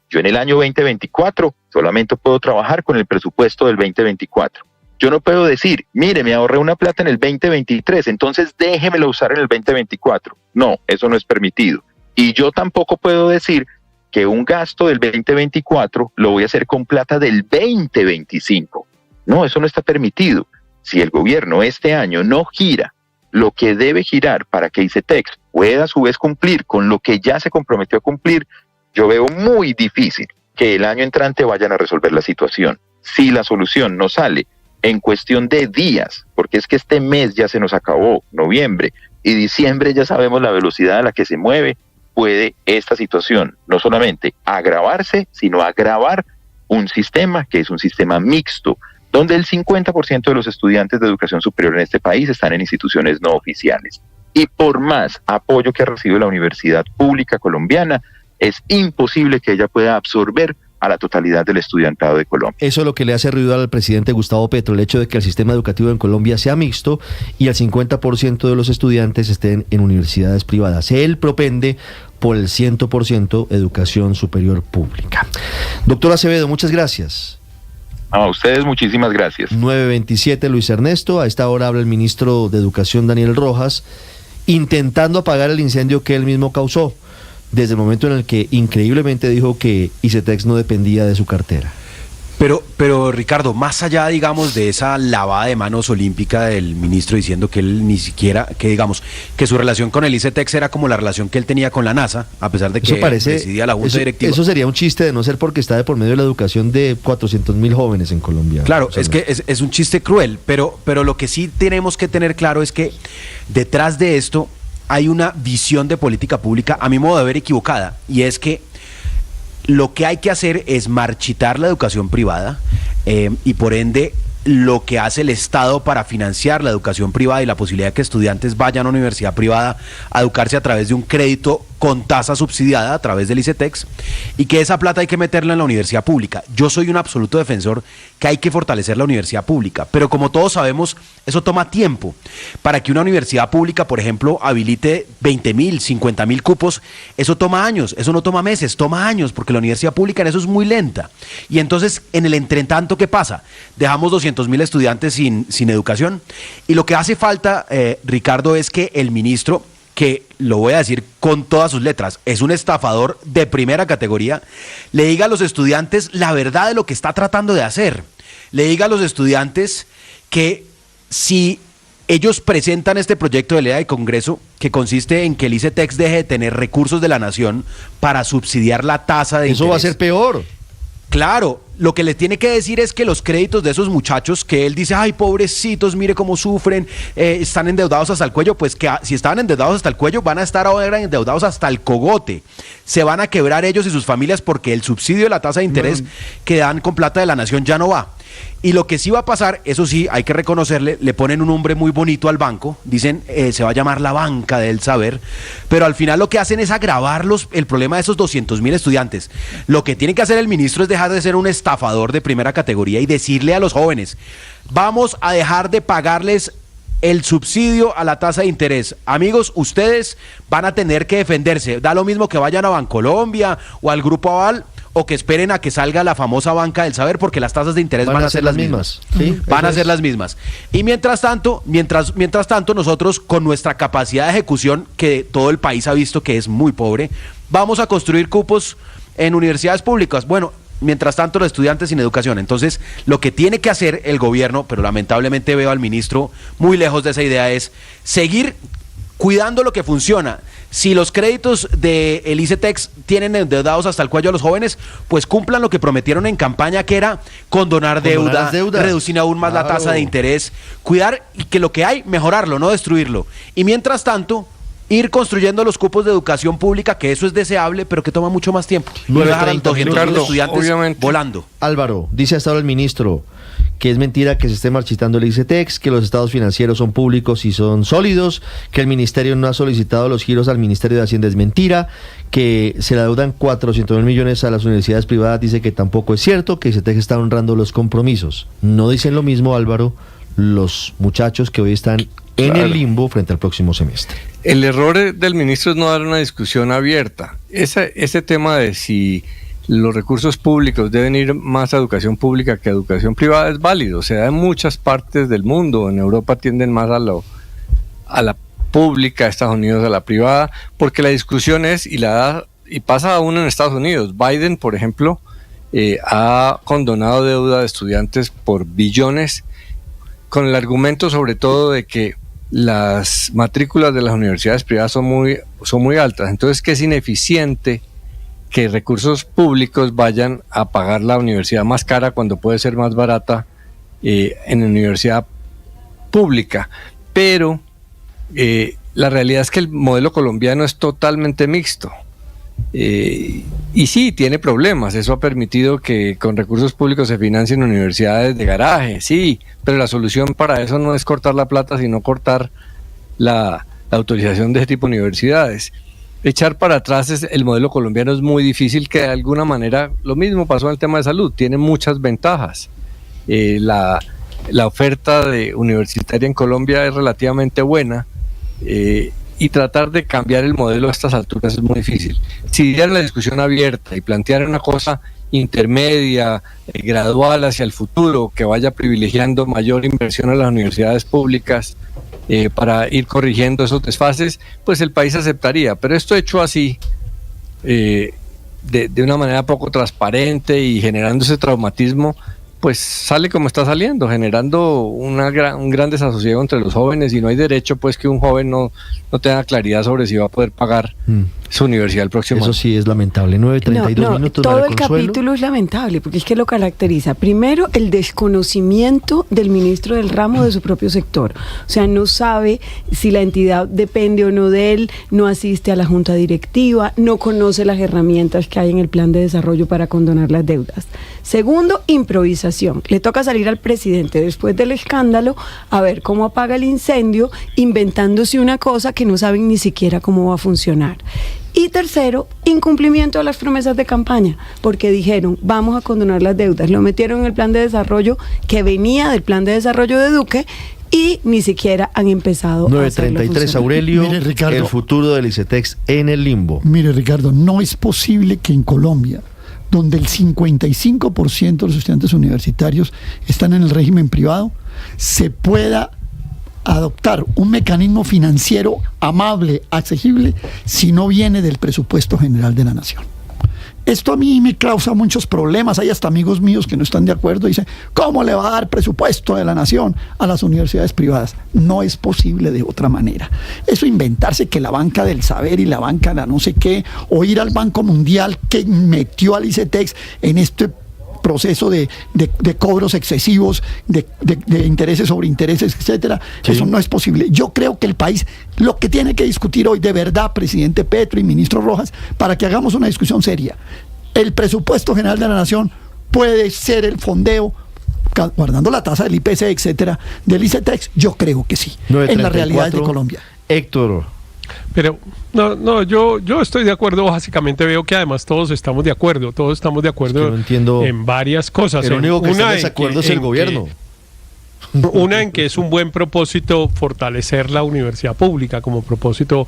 [SPEAKER 14] Yo en el año 2024 solamente puedo trabajar con el presupuesto del 2024. Yo no puedo decir, mire, me ahorré una plata en el 2023, entonces déjemela usar en el 2024. No, eso no es permitido. Y yo tampoco puedo decir que un gasto del 2024 lo voy a hacer con plata del 2025. No, eso no está permitido. Si el gobierno este año no gira lo que debe girar para que ICETEX pueda a su vez cumplir con lo que ya se comprometió a cumplir, yo veo muy difícil que el año entrante vayan a resolver la situación. Si la solución no sale en cuestión de días, porque es que este mes ya se nos acabó, noviembre, y diciembre ya sabemos la velocidad a la que se mueve, puede esta situación no solamente agravarse, sino agravar un sistema que es un sistema mixto, donde el 50% de los estudiantes de educación superior en este país están en instituciones no oficiales. Y por más apoyo que ha recibido la universidad pública colombiana, es imposible que ella pueda absorber a la totalidad del estudiantado de Colombia.
[SPEAKER 1] Eso es lo que le hace ruido al presidente Gustavo Petro, el hecho de que el sistema educativo en Colombia sea mixto y el 50% de los estudiantes estén en universidades privadas. Él propende por el 100% educación superior pública. Doctor Acevedo, muchas gracias.
[SPEAKER 14] A ustedes muchísimas gracias.
[SPEAKER 1] 9:27, Luis Ernesto. A esta hora habla el ministro de Educación, Daniel Rojas, intentando apagar el incendio que él mismo causó, desde el momento en el que increíblemente dijo que ICETEX no dependía de su cartera.
[SPEAKER 17] Pero Ricardo, más allá, digamos, de esa lavada de manos olímpica del ministro diciendo que él ni siquiera, que digamos, que su relación con el ICETEX era como la relación que él tenía con la NASA, a pesar de que presidía la Junta Directiva.
[SPEAKER 1] Eso sería un chiste de no ser porque está de por medio de la educación de 400.000 jóvenes en Colombia.
[SPEAKER 17] Claro, es que es un chiste cruel, pero lo que sí tenemos que tener claro es que detrás de esto hay una visión de política pública, a mi modo de ver, equivocada, y es que lo que hay que hacer es marchitar la educación privada y por ende lo que hace el Estado para financiar la educación privada y la posibilidad de que estudiantes vayan a una universidad privada a educarse a través de un crédito con tasa subsidiada a través del ICETEX, y que esa plata hay que meterla en la universidad pública. Yo soy un absoluto defensor que hay que fortalecer la universidad pública, pero como todos sabemos, eso toma tiempo. Para que una universidad pública, por ejemplo, habilite 20.000, 50.000 cupos, eso toma años, eso no toma meses, toma años, porque la universidad pública en eso es muy lenta. Y entonces, en el entretanto, ¿qué pasa? Dejamos 200.000 estudiantes sin educación, y lo que hace falta, Ricardo, es que el ministro, que lo voy a decir con todas sus letras, es un estafador de primera categoría, le diga a los estudiantes la verdad de lo que está tratando de hacer. Le diga a los estudiantes que si ellos presentan este proyecto de ley de Congreso, que consiste en que el ICETEX deje de tener recursos de la nación para subsidiar la tasa de interés.
[SPEAKER 1] Eso va a ser peor.
[SPEAKER 17] Claro, lo que les tiene que decir es que los créditos de esos muchachos, que él dice, ay, pobrecitos, mire cómo sufren, están endeudados hasta el cuello, pues que si estaban endeudados hasta el cuello, van a estar ahora endeudados hasta el cogote. Se van a quebrar ellos y sus familias porque el subsidio de la tasa de interés que dan con plata de la nación ya no va. Y lo que sí va a pasar, eso sí, hay que reconocerle, le ponen un nombre muy bonito al banco, dicen, se va a llamar la banca del saber, pero al final lo que hacen es agravar el problema de esos 200.000 estudiantes. Lo que tiene que hacer el ministro es dejar de ser un estafador de primera categoría y decirle a los jóvenes, vamos a dejar de pagarles el subsidio a la tasa de interés. Amigos, ustedes van a tener que defenderse, da lo mismo que vayan a Bancolombia o al Grupo Aval, o que esperen a que salga la famosa banca del saber, porque las tasas de interés van a ser las mismas.
[SPEAKER 1] ¿Sí?
[SPEAKER 17] Van a ser las mismas. Y mientras tanto, nosotros con nuestra capacidad de ejecución, que todo el país ha visto que es muy pobre, vamos a construir cupos en universidades públicas. Bueno, mientras tanto los estudiantes sin educación. Entonces, lo que tiene que hacer el gobierno, pero lamentablemente veo al ministro muy lejos de esa idea, es seguir cuidando lo que funciona. Si los créditos del ICETEX tienen endeudados hasta el cuello a los jóvenes, pues cumplan lo que prometieron en campaña, que era condonar deuda, reducir aún más la tasa de interés, cuidar y que lo que hay, mejorarlo, no destruirlo. Y mientras tanto, ir construyendo los cupos de educación pública, que eso es deseable, pero que toma mucho más tiempo. Y dejar a 200.000 estudiantes obviamente volando.
[SPEAKER 1] Álvaro, dice hasta ahora el ministro que es mentira que se esté marchitando el ICETEX, que los estados financieros son públicos y son sólidos, que el ministerio no ha solicitado los giros al Ministerio de Hacienda, es mentira, que se le adeudan 400.000 millones a las universidades privadas, dice que tampoco es cierto, que ICETEX está honrando los compromisos. No dicen lo mismo, Álvaro, los muchachos que hoy están en el limbo frente al próximo semestre.
[SPEAKER 18] El error del ministro es no dar una discusión abierta. Ese tema de si los recursos públicos deben ir más a educación pública que a educación privada es válido. Se da en muchas partes del mundo. En Europa tienden más a la pública, Estados Unidos a la privada, porque la discusión es, y pasa aún en Estados Unidos. Biden, por ejemplo, ha condonado deuda de estudiantes por billones, con el argumento sobre todo de que las matrículas de las universidades privadas son muy altas, entonces que es ineficiente que recursos públicos vayan a pagar la universidad más cara cuando puede ser más barata en la universidad pública. Pero la realidad es que el modelo colombiano es totalmente mixto. Y sí, tiene problemas. Eso ha permitido que con recursos públicos se financien universidades de garaje, sí, pero la solución para eso no es cortar la plata, sino cortar la autorización de ese tipo de universidades. Echar para atrás el modelo colombiano es muy difícil, que de alguna manera, lo mismo pasó en el tema de salud, tiene muchas ventajas. La oferta universitaria en Colombia es relativamente buena, y tratar de cambiar el modelo a estas alturas es muy difícil. Si dieran la discusión abierta y plantearan una cosa intermedia, gradual hacia el futuro, que vaya privilegiando mayor inversión a las universidades públicas para ir corrigiendo esos desfases, pues el país aceptaría. Pero esto hecho así, de una manera poco transparente y generando ese traumatismo, pues sale como está saliendo, generando un gran desasosiego entre los jóvenes, y no hay derecho pues que un joven no tenga claridad sobre si va a poder pagar su universidad el próximo año.
[SPEAKER 1] Eso sí es lamentable. 9:32 minutos.
[SPEAKER 9] Todo el capítulo es lamentable, porque es que lo caracteriza. Primero, el desconocimiento del ministro del ramo de su propio sector. O sea, no sabe si la entidad depende o no de él, no asiste a la junta directiva, no conoce las herramientas que hay en el plan de desarrollo para condonar las deudas. Segundo, improvisación. Le toca salir al presidente después del escándalo a ver cómo apaga el incendio, inventándose una cosa que no saben ni siquiera cómo va a funcionar. Y tercero, incumplimiento de las promesas de campaña, porque dijeron, vamos a condonar las deudas. Lo metieron en el plan de desarrollo que venía del plan de desarrollo de Duque, y ni siquiera han empezado a hacerlo
[SPEAKER 1] 9:33, Aurelio. Mire, Ricardo, el futuro del ICETEX en el limbo.
[SPEAKER 7] Mire, Ricardo, no es posible que en Colombia, donde el 55% de los estudiantes universitarios están en el régimen privado, se pueda adoptar un mecanismo financiero amable, accesible, si no viene del presupuesto general de la nación. Esto a mí me causa muchos problemas. Hay hasta amigos míos que no están de acuerdo. Dicen, ¿cómo le va a dar presupuesto de la nación a las universidades privadas? No es posible de otra manera. Eso inventarse que la banca del saber y la banca de no sé qué, o ir al Banco Mundial que metió al ICETEX en este proceso de cobros excesivos, de intereses sobre intereses, etcétera. Sí. Eso no es posible. Yo creo que el país lo que tiene que discutir hoy, de verdad, presidente Petro y ministro Rojas, para que hagamos una discusión seria, el presupuesto general de la nación puede ser el fondeo, guardando la tasa del IPC, etcétera, del ICETEX. Yo creo que sí, en la realidad de Colombia.
[SPEAKER 1] Héctor.
[SPEAKER 19] Pero yo estoy de acuerdo. Básicamente veo que además todos estamos de acuerdo en varias cosas.
[SPEAKER 1] El único que está en desacuerdo es el gobierno.
[SPEAKER 19] Una, en que es un buen propósito fortalecer la universidad pública como propósito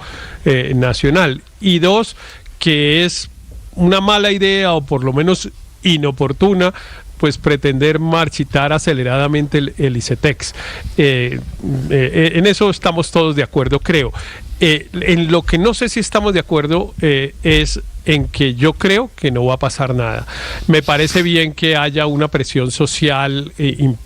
[SPEAKER 19] nacional, y dos, que es una mala idea, o por lo menos inoportuna, pues pretender marchitar aceleradamente el ICETEX. En eso estamos todos de acuerdo, creo. En lo que no sé si estamos de acuerdo es en que yo creo que no va a pasar nada. Me parece bien que haya una presión social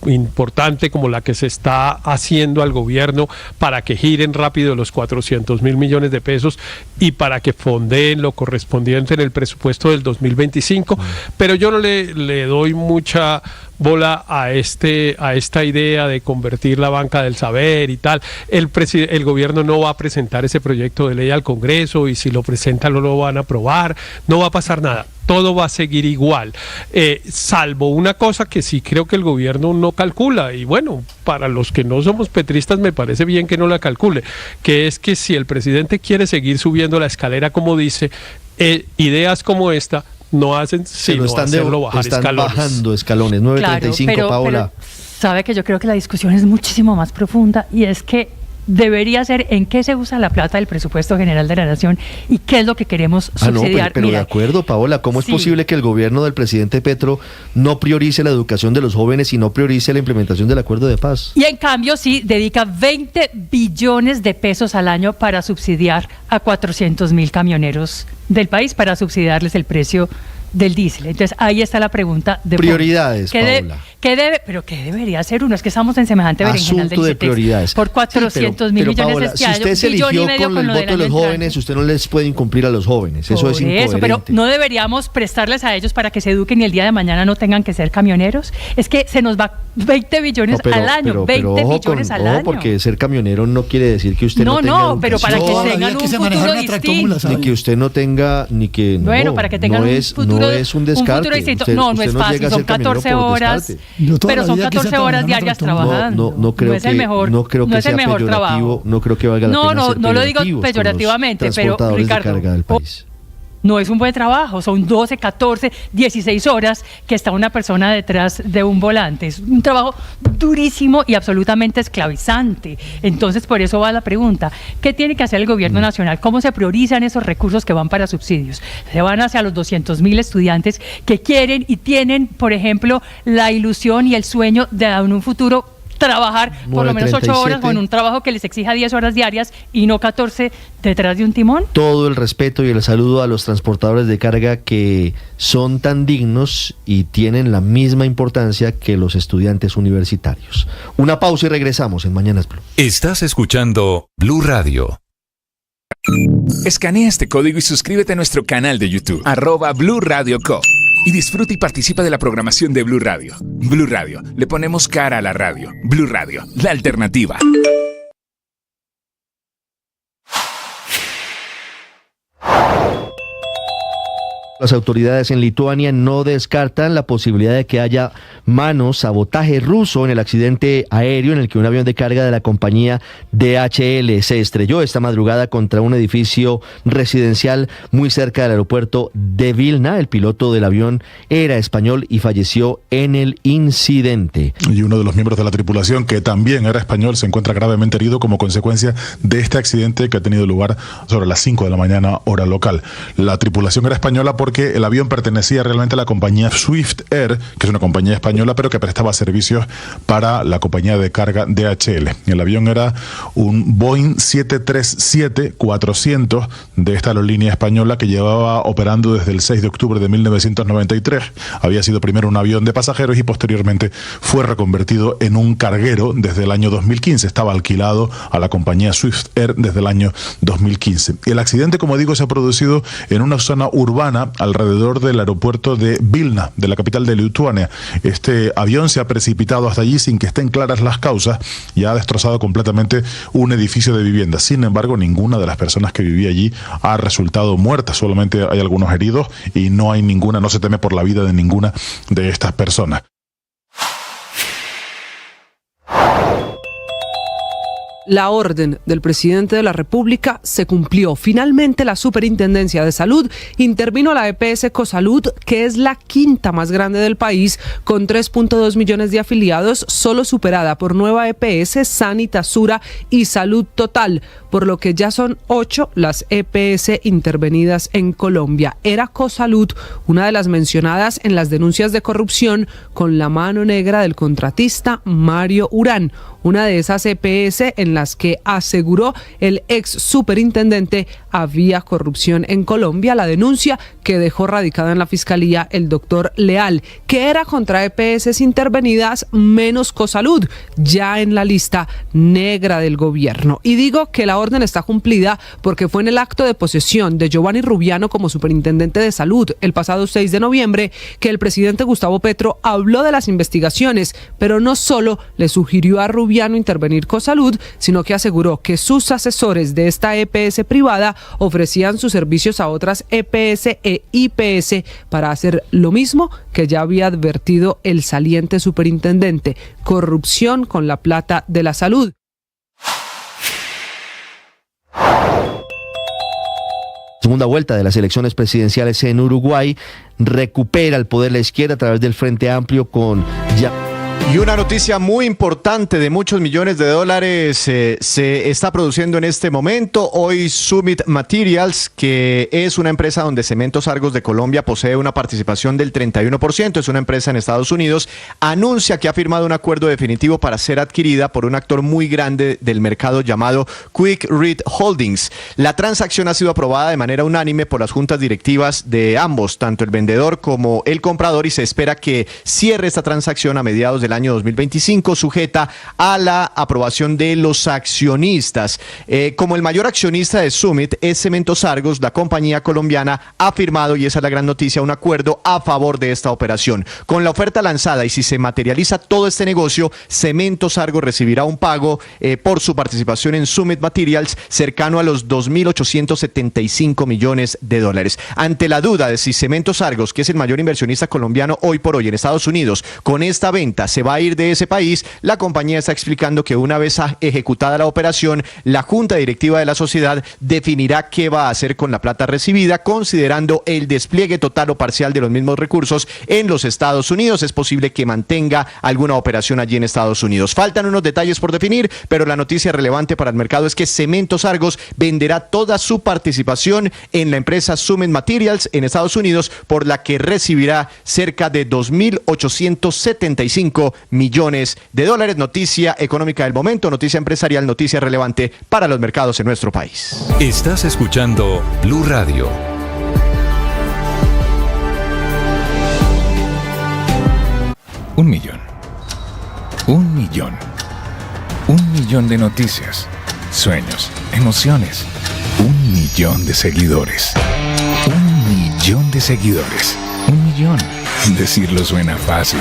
[SPEAKER 19] importante como la que se está haciendo al gobierno para que giren rápido los 400.000 millones de pesos y para que fondeen lo correspondiente en el presupuesto del 2025, pero yo no le doy mucha bola a esta idea de convertir la banca del saber y tal. El gobierno no va a presentar ese proyecto de ley al Congreso, y si lo presenta no lo van a aprobar, no va a pasar nada, todo va a seguir igual, salvo una cosa que sí creo que el gobierno no calcula, y bueno, para los que no somos petristas me parece bien que no la calcule, que es que si el presidente quiere seguir subiendo la escalera como dice, ideas como esta no hacen sino hacerlo bajar
[SPEAKER 1] están
[SPEAKER 19] escalones.
[SPEAKER 1] Bajando escalones. 9:35,
[SPEAKER 15] claro,
[SPEAKER 1] Paola.
[SPEAKER 15] Pero sabe que yo creo que la discusión es muchísimo más profunda, y es que debería ser en qué se usa la plata del presupuesto general de la nación y qué es lo que queremos subsidiar.
[SPEAKER 1] Pero de acuerdo, Paola, ¿cómo es posible que el gobierno del presidente Petro no priorice la educación de los jóvenes y no priorice la implementación del acuerdo de paz?
[SPEAKER 15] Y en cambio sí dedica 20 billones de pesos al año para subsidiar a 400.000 camioneros del país, para subsidiarles el precio del diésel. Entonces ahí está la pregunta de
[SPEAKER 1] prioridades, Paola.
[SPEAKER 15] ¿Pero qué debería hacer uno? Es que estamos en semejante berenjenal del
[SPEAKER 1] de prioridades.
[SPEAKER 15] Por 400.000 millones
[SPEAKER 1] Paola,
[SPEAKER 15] este año.
[SPEAKER 1] Si usted se eligió con el voto de los jóvenes, usted no les puede incumplir a los jóvenes. Eso es incoherente.
[SPEAKER 15] Pero no deberíamos prestarles a ellos para que se eduquen y el día de mañana no tengan que ser camioneros. Es que se nos va 20 billones al año. 20 billones al año.
[SPEAKER 1] Porque ser camionero no quiere decir que usted no tenga educación.
[SPEAKER 15] Pero para que tengan un futuro distinto.
[SPEAKER 1] Ni que usted no tenga, ni que
[SPEAKER 15] bueno, para que tengan un futuro.
[SPEAKER 1] No es un descarte.
[SPEAKER 15] No es fácil, son 14 horas, pero son 14 horas diarias trabajando.
[SPEAKER 1] No creo que sea peyorativo, no creo que valga la pena ser
[SPEAKER 15] no lo digo peyorativamente, pero Ricardo, no es un buen trabajo, son 12, 14, 16 horas que está una persona detrás de un volante. Es un trabajo durísimo y absolutamente esclavizante. Entonces, por eso va la pregunta, ¿qué tiene que hacer el gobierno nacional? ¿Cómo se priorizan esos recursos que van para subsidios? Se van hacia los 200.000 estudiantes que quieren y tienen, por ejemplo, la ilusión y el sueño de en un futuro trabajar por lo menos 8 horas con un trabajo que les exija 10 horas diarias y no 14 detrás de un timón.
[SPEAKER 1] Todo el respeto y el saludo a los transportadores de carga que son tan dignos y tienen la misma importancia que los estudiantes universitarios. Una pausa y regresamos en Mañanas Blue.
[SPEAKER 6] Estás escuchando Blue Radio.
[SPEAKER 20] Escanea este código y suscríbete a nuestro canal de YouTube, @Blue Radio Co. Y disfruta y participa de la programación de Blue Radio. Blue Radio, le ponemos cara a la radio. Blue Radio, la alternativa.
[SPEAKER 1] Las autoridades en Lituania no descartan la posibilidad de que haya sabotaje ruso en el accidente aéreo en el que un avión de carga de la compañía DHL se estrelló esta madrugada contra un edificio residencial muy cerca del aeropuerto de Vilna. El piloto del avión era español y falleció en el incidente.
[SPEAKER 21] Y uno de los miembros de la tripulación, que también era español, se encuentra gravemente herido como consecuencia de este accidente que ha tenido lugar sobre las 5 de la mañana, hora local. La tripulación era española porque el avión pertenecía realmente a la compañía Swift Air, que es una compañía española, pero que prestaba servicios para la compañía de carga DHL. El avión era un Boeing 737-400 de esta aerolínea española que llevaba operando desde el 6 de octubre de 1993. Había sido primero un avión de pasajeros y posteriormente fue reconvertido en un carguero desde el año 2015. Estaba alquilado a la compañía Swift Air desde el año 2015. El accidente, como digo, se ha producido en una zona urbana alrededor del aeropuerto de Vilna, de la capital de Lituania. Este avión se ha precipitado hasta allí sin que estén claras las causas y ha destrozado completamente un edificio de vivienda. Sin embargo, ninguna de las personas que vivía allí ha resultado muerta, solamente hay algunos heridos y no se teme por la vida de ninguna de estas personas.
[SPEAKER 22] La orden del presidente de la República se cumplió. Finalmente, la Superintendencia de Salud intervino a la EPS Cosalud, que es la quinta más grande del país, con 3.2 millones de afiliados, solo superada por Nueva EPS, Sanitasura y Salud Total. por lo que ya son 8 las EPS intervenidas en Colombia. Era Cosalud una de las mencionadas en las denuncias de corrupción con la mano negra del contratista Mario Urán, una de esas EPS en las que aseguró el ex superintendente había corrupción en Colombia. La denuncia que dejó radicada en la fiscalía el doctor Leal, que era contra EPS intervenidas menos Cosalud, ya en la lista negra del gobierno. Y digo que la orden está cumplida porque fue en el acto de posesión de Giovanni Rubiano como superintendente de salud el pasado 6 de noviembre que el presidente Gustavo Petro habló de las investigaciones, pero no solo le sugirió a Rubiano intervenir Cosalud, sino que aseguró que sus asesores de esta EPS privada ofrecían sus servicios a otras EPS e IPS para hacer lo mismo que ya había advertido el saliente superintendente: corrupción con la plata de la salud.
[SPEAKER 1] Segunda vuelta de las elecciones presidenciales en Uruguay, recupera el poder la izquierda a través del Frente Amplio con...
[SPEAKER 8] Y una noticia muy importante de muchos millones de dólares se está produciendo en este momento. Hoy Summit Materials, que es una empresa donde Cementos Argos de Colombia posee una participación del 31%, es una empresa en Estados Unidos, anuncia que ha firmado un acuerdo definitivo para ser adquirida por un actor muy grande del mercado llamado Quick Read Holdings. La transacción ha sido aprobada de manera unánime por las juntas directivas de ambos, tanto el vendedor como el comprador, y se espera que cierre esta transacción a mediados del año 2025, sujeta a la aprobación de los accionistas. Como el mayor accionista de Summit es Cementos Argos, la compañía colombiana ha firmado, y esa es la gran noticia, un acuerdo a favor de esta operación. Con la oferta lanzada y si se materializa todo este negocio, Cementos Argos recibirá un pago por su participación en Summit Materials cercano a los 2.875 millones de dólares. Ante la duda de si Cementos Argos, que es el mayor inversionista colombiano hoy por hoy en Estados Unidos, con esta venta se va a ir de ese país, la compañía está explicando que una vez ejecutada la operación, la junta directiva de la sociedad definirá qué va a hacer con la plata recibida, considerando el despliegue total o parcial de los mismos recursos en los Estados Unidos. Es posible que mantenga alguna operación allí en Estados Unidos. Faltan unos detalles por definir, pero la noticia relevante para el mercado es que Cementos Argos venderá toda su participación en la empresa Summit Materials en Estados Unidos, por la que recibirá cerca de 2.875 millones de dólares. Noticia económica del momento, noticia empresarial, noticia relevante para los mercados en nuestro país.
[SPEAKER 6] Estás escuchando Blue Radio.
[SPEAKER 20] Un millón. Un millón. Un millón de noticias, sueños, emociones. Un millón de seguidores. Un millón de seguidores. Un millón. Decirlo suena fácil.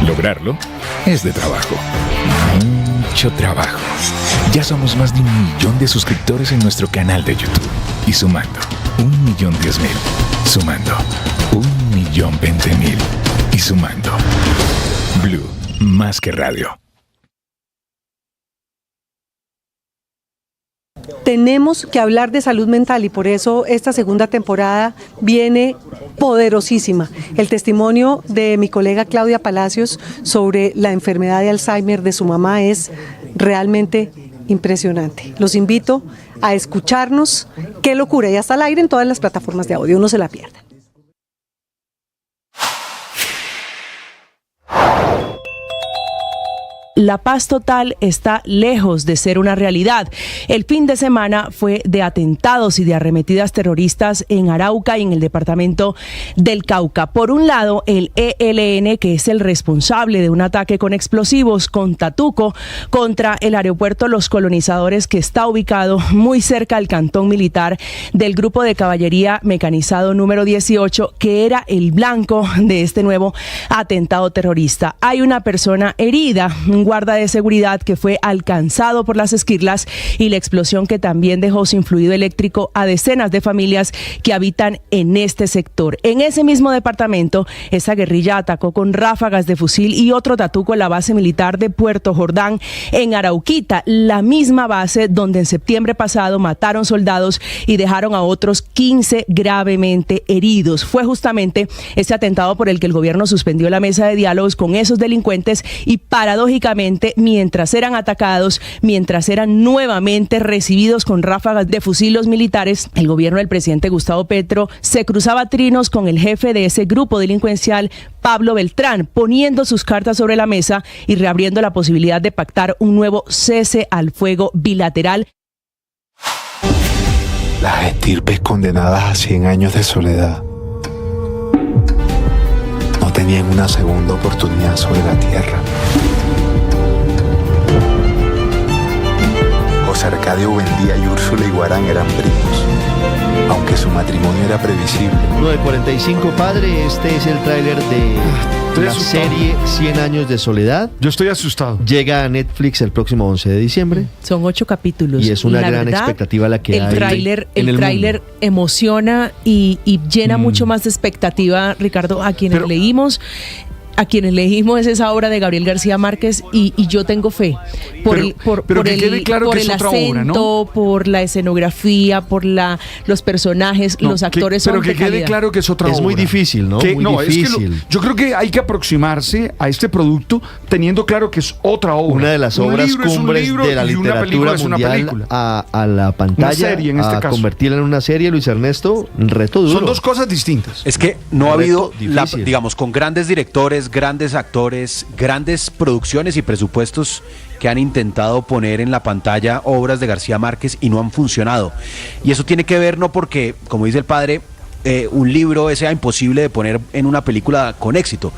[SPEAKER 20] Lograrlo es de trabajo. Mucho trabajo. Ya somos más de 1 millón de suscriptores en nuestro canal de YouTube. Y sumando, 1.010.000. Sumando, 1.020.000. Y sumando. Blue, más que radio.
[SPEAKER 2] Tenemos que hablar de salud mental y por eso esta segunda temporada viene poderosísima. El testimonio de mi colega Claudia Palacios sobre la enfermedad de Alzheimer de su mamá es realmente impresionante. Los invito a escucharnos. ¡Qué locura! Ya está al aire en todas las plataformas de audio, no se la pierdan.
[SPEAKER 16] La paz total está lejos de ser una realidad. El fin de semana fue de atentados y de arremetidas terroristas en Arauca y en el departamento del Cauca. Por un lado, el ELN, que es el responsable de un ataque con explosivos con Tatuco contra el aeropuerto Los Colonizadores, que está ubicado muy cerca del cantón militar del Grupo de Caballería Mecanizado número 18, que era el blanco de este nuevo atentado terrorista. Hay una persona herida, un guarda de seguridad que fue alcanzado por las esquirlas, y la explosión que también dejó sin fluido eléctrico a decenas de familias que habitan en este sector. En ese mismo departamento, esa guerrilla atacó con ráfagas de fusil y otro Tatuco en la base militar de Puerto Jordán en Arauquita, la misma base donde en septiembre pasado mataron soldados y dejaron a otros 15 gravemente heridos. Fue justamente ese atentado por el que el gobierno suspendió la mesa de diálogos con esos delincuentes y paradójicamente nuevamente mientras eran atacados, mientras eran nuevamente recibidos con ráfagas de fusiles militares. El gobierno del presidente Gustavo Petro se cruzaba trinos con el jefe de ese grupo delincuencial, Pablo Beltrán, poniendo sus cartas sobre la mesa y reabriendo la posibilidad de pactar un nuevo cese al fuego bilateral.
[SPEAKER 3] Las estirpes condenadas a 100 años de soledad no tenían una segunda oportunidad sobre la tierra. José Arcadio Buendía y Úrsula Iguarán eran primos, aunque su matrimonio era previsible.
[SPEAKER 1] 9:45, padre, este es el tráiler de la serie 100 años de soledad.
[SPEAKER 5] Yo estoy asustado.
[SPEAKER 1] Llega a Netflix el próximo 11 de diciembre.
[SPEAKER 16] Son 8 capítulos.
[SPEAKER 1] Y es una gran expectativa la que hay.
[SPEAKER 16] El tráiler emociona y llena mucho más de expectativa, Ricardo, a quienes leímos esa obra de Gabriel García Márquez y yo tengo fe por el acento, ¿no? Por la escenografía, por los personajes, los actores son de calidad.
[SPEAKER 5] Pero que quede claro que es otra obra.
[SPEAKER 1] Es muy difícil, ¿no? Muy difícil.
[SPEAKER 5] Yo creo que hay que aproximarse a este producto teniendo claro que es otra obra.
[SPEAKER 1] Una de las obras cumbres de la literatura mundial a la pantalla, una serie, en este caso. Convertirla en una serie, Luis Ernesto, reto duro.
[SPEAKER 5] Son dos cosas distintas.
[SPEAKER 17] Es que no ha habido, digamos, con grandes directores, grandes actores, grandes producciones y presupuestos que han intentado poner en la pantalla obras de García Márquez y no han funcionado. Y eso tiene que ver no porque, como dice el padre, un libro sea imposible de poner en una película con éxito,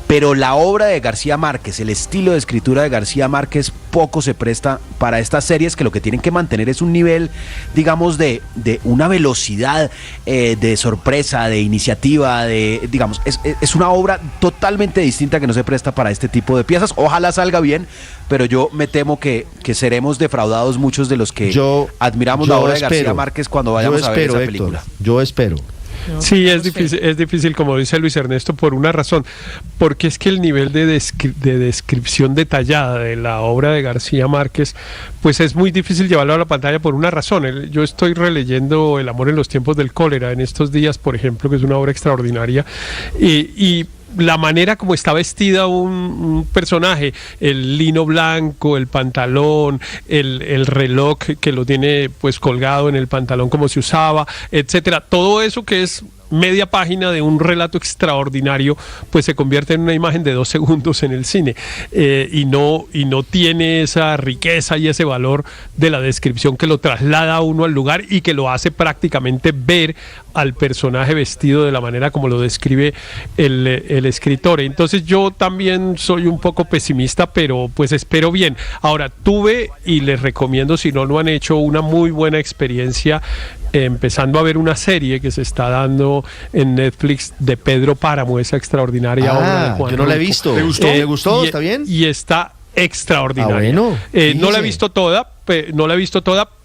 [SPEAKER 17] pero la obra de García Márquez, el estilo de escritura de García Márquez poco se presta para estas series que lo que tienen que mantener es un nivel, digamos, de una velocidad, de sorpresa, de iniciativa, digamos, es una obra totalmente distinta que no se presta para este tipo de piezas. Ojalá salga bien, pero yo me temo que seremos defraudados muchos de los que admiramos la obra de García Márquez cuando vayamos a ver esa película.
[SPEAKER 1] Héctor, yo espero.
[SPEAKER 19] Sí, es difícil, como dice Luis Ernesto, por una razón, porque es que el nivel de descripción detallada de la obra de García Márquez, pues es muy difícil llevarlo a la pantalla por una razón. Yo estoy releyendo El amor en los tiempos del cólera en estos días, por ejemplo, que es una obra extraordinaria, y la manera como está vestida un personaje, el lino blanco, el pantalón, el reloj que lo tiene pues colgado en el pantalón como se usaba, etcétera, todo eso que es media página de un relato extraordinario, pues se convierte en una imagen de 2 segundos en el cine, y no tiene esa riqueza y ese valor de la descripción que lo traslada a uno al lugar y que lo hace prácticamente ver al personaje vestido de la manera como lo describe el escritor. Entonces yo también soy un poco pesimista, pero pues espero bien. Ahora, tuve, y les recomiendo si no lo han hecho, una muy buena experiencia empezando a ver una serie que se está dando en Netflix de Pedro Páramo, esa extraordinaria obra de Juan
[SPEAKER 1] yo no la he visto. ¿Te gustó? ¿Está bien?
[SPEAKER 19] Y está extraordinaria. No la he visto toda,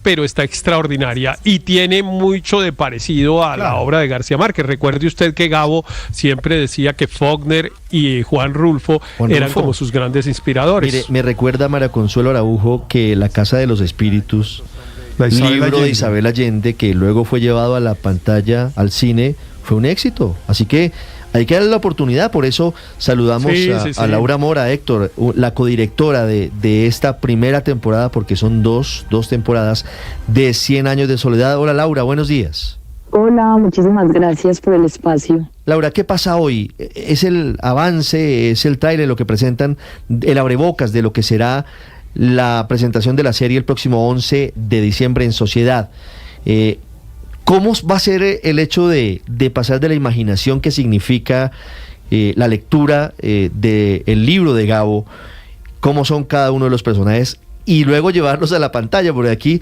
[SPEAKER 19] pero está extraordinaria y tiene mucho de parecido a la obra de García Márquez. Recuerde usted que Gabo siempre decía que Faulkner y Juan Rulfo eran como sus grandes inspiradores.
[SPEAKER 1] Mire, me recuerda a María Consuelo Araujo que La Casa de los Espíritus, libro de Isabel Allende, que luego fue llevado a la pantalla, al cine, fue un éxito. Así que hay que darle la oportunidad. Por eso saludamos a Laura Mora, Héctor, la codirectora de esta primera temporada, porque son dos temporadas de 100 años de soledad. Hola Laura, buenos días.
[SPEAKER 4] Hola, muchísimas gracias por el espacio.
[SPEAKER 1] Laura, ¿qué pasa hoy? ¿Es el avance, es el tráiler, lo que presentan, el abrebocas de lo que será la presentación de la serie el próximo 11 de diciembre en Sociedad? ¿Cómo va a ser el hecho de pasar de la imaginación que significa la lectura del libro de Gabo, cómo son cada uno de los personajes, y luego llevarlos a la pantalla? Porque aquí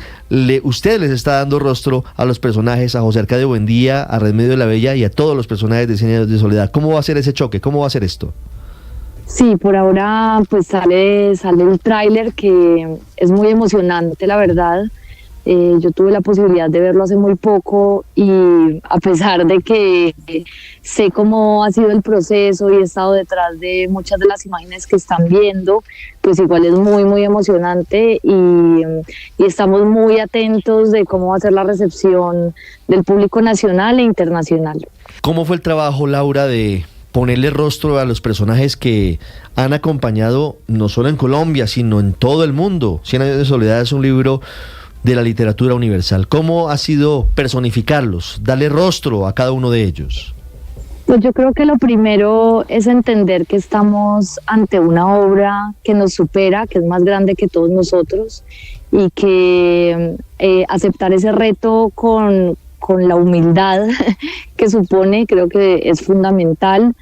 [SPEAKER 1] usted les está dando rostro a los personajes, a José Arcadio Buendía, a Remedio de la Bella y a todos los personajes de 100 años de soledad. ¿Cómo va a ser ese choque? ¿Cómo va a ser esto?
[SPEAKER 4] Sí, por ahora pues sale el tráiler, que es muy emocionante, la verdad. Yo tuve la posibilidad de verlo hace muy poco y a pesar de que sé cómo ha sido el proceso y he estado detrás de muchas de las imágenes que están viendo, pues igual es muy, muy emocionante y estamos muy atentos de cómo va a ser la recepción del público nacional e internacional.
[SPEAKER 1] ¿Cómo fue el trabajo, Laura, de ponerle rostro a los personajes que han acompañado no solo en Colombia, sino en todo el mundo. 100 años de soledad es un libro de la literatura universal. ¿Cómo ha sido personificarlos, darle rostro a cada uno de ellos?
[SPEAKER 4] Pues yo creo que lo primero es entender que estamos ante una obra que nos supera, que es más grande que todos nosotros, y que aceptar ese reto con la humildad que supone, creo que es fundamental.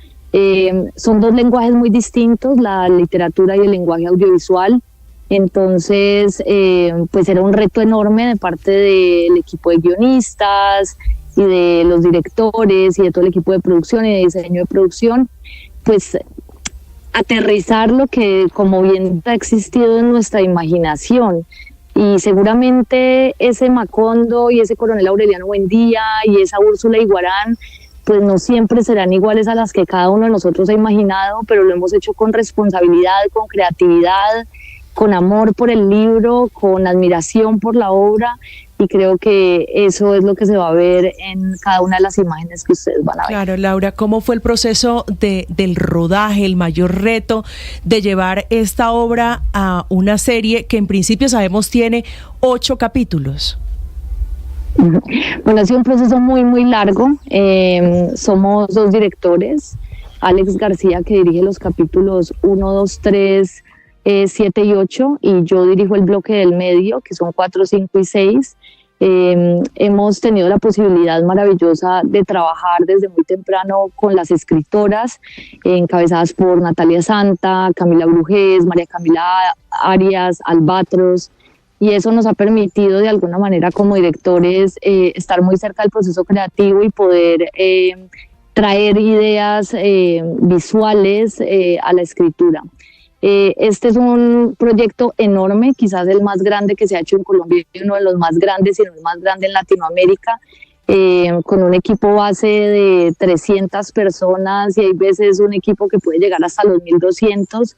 [SPEAKER 4] Son dos lenguajes muy distintos, la literatura y el lenguaje audiovisual. Entonces, pues era un reto enorme de parte del equipo de guionistas y de los directores y de todo el equipo de producción y de diseño de producción, pues aterrizar lo que como bien ha existido en nuestra imaginación. Y seguramente ese Macondo y ese Coronel Aureliano Buendía y esa Úrsula Iguarán, pues no siempre serán iguales a las que cada uno de nosotros ha imaginado, pero lo hemos hecho con responsabilidad, con creatividad, con amor por el libro, con admiración por la obra, y creo que eso es lo que se va a ver en cada una de las imágenes que ustedes van a ver.
[SPEAKER 16] Claro, Laura, ¿cómo fue el proceso del rodaje, el mayor reto de llevar esta obra a una serie que en principio sabemos tiene 8 capítulos?
[SPEAKER 4] Bueno, ha sido un proceso muy, muy largo. Somos 2 directores, Alex García, que dirige los capítulos 1, 2, 3, 7 y 8, y yo dirijo el bloque del medio, que son 4, 5 y 6. Hemos tenido la posibilidad maravillosa de trabajar desde muy temprano con las escritoras, encabezadas por Natalia Santa, Camila Brujés, María Camila Arias, Albatros, y eso nos ha permitido de alguna manera como directores estar muy cerca del proceso creativo y poder traer ideas visuales a la escritura. Este es un proyecto enorme, quizás el más grande que se ha hecho en Colombia, uno de los más grandes, sino el más grande en Latinoamérica, con un equipo base de 300 personas y hay veces un equipo que puede llegar hasta los 1.200.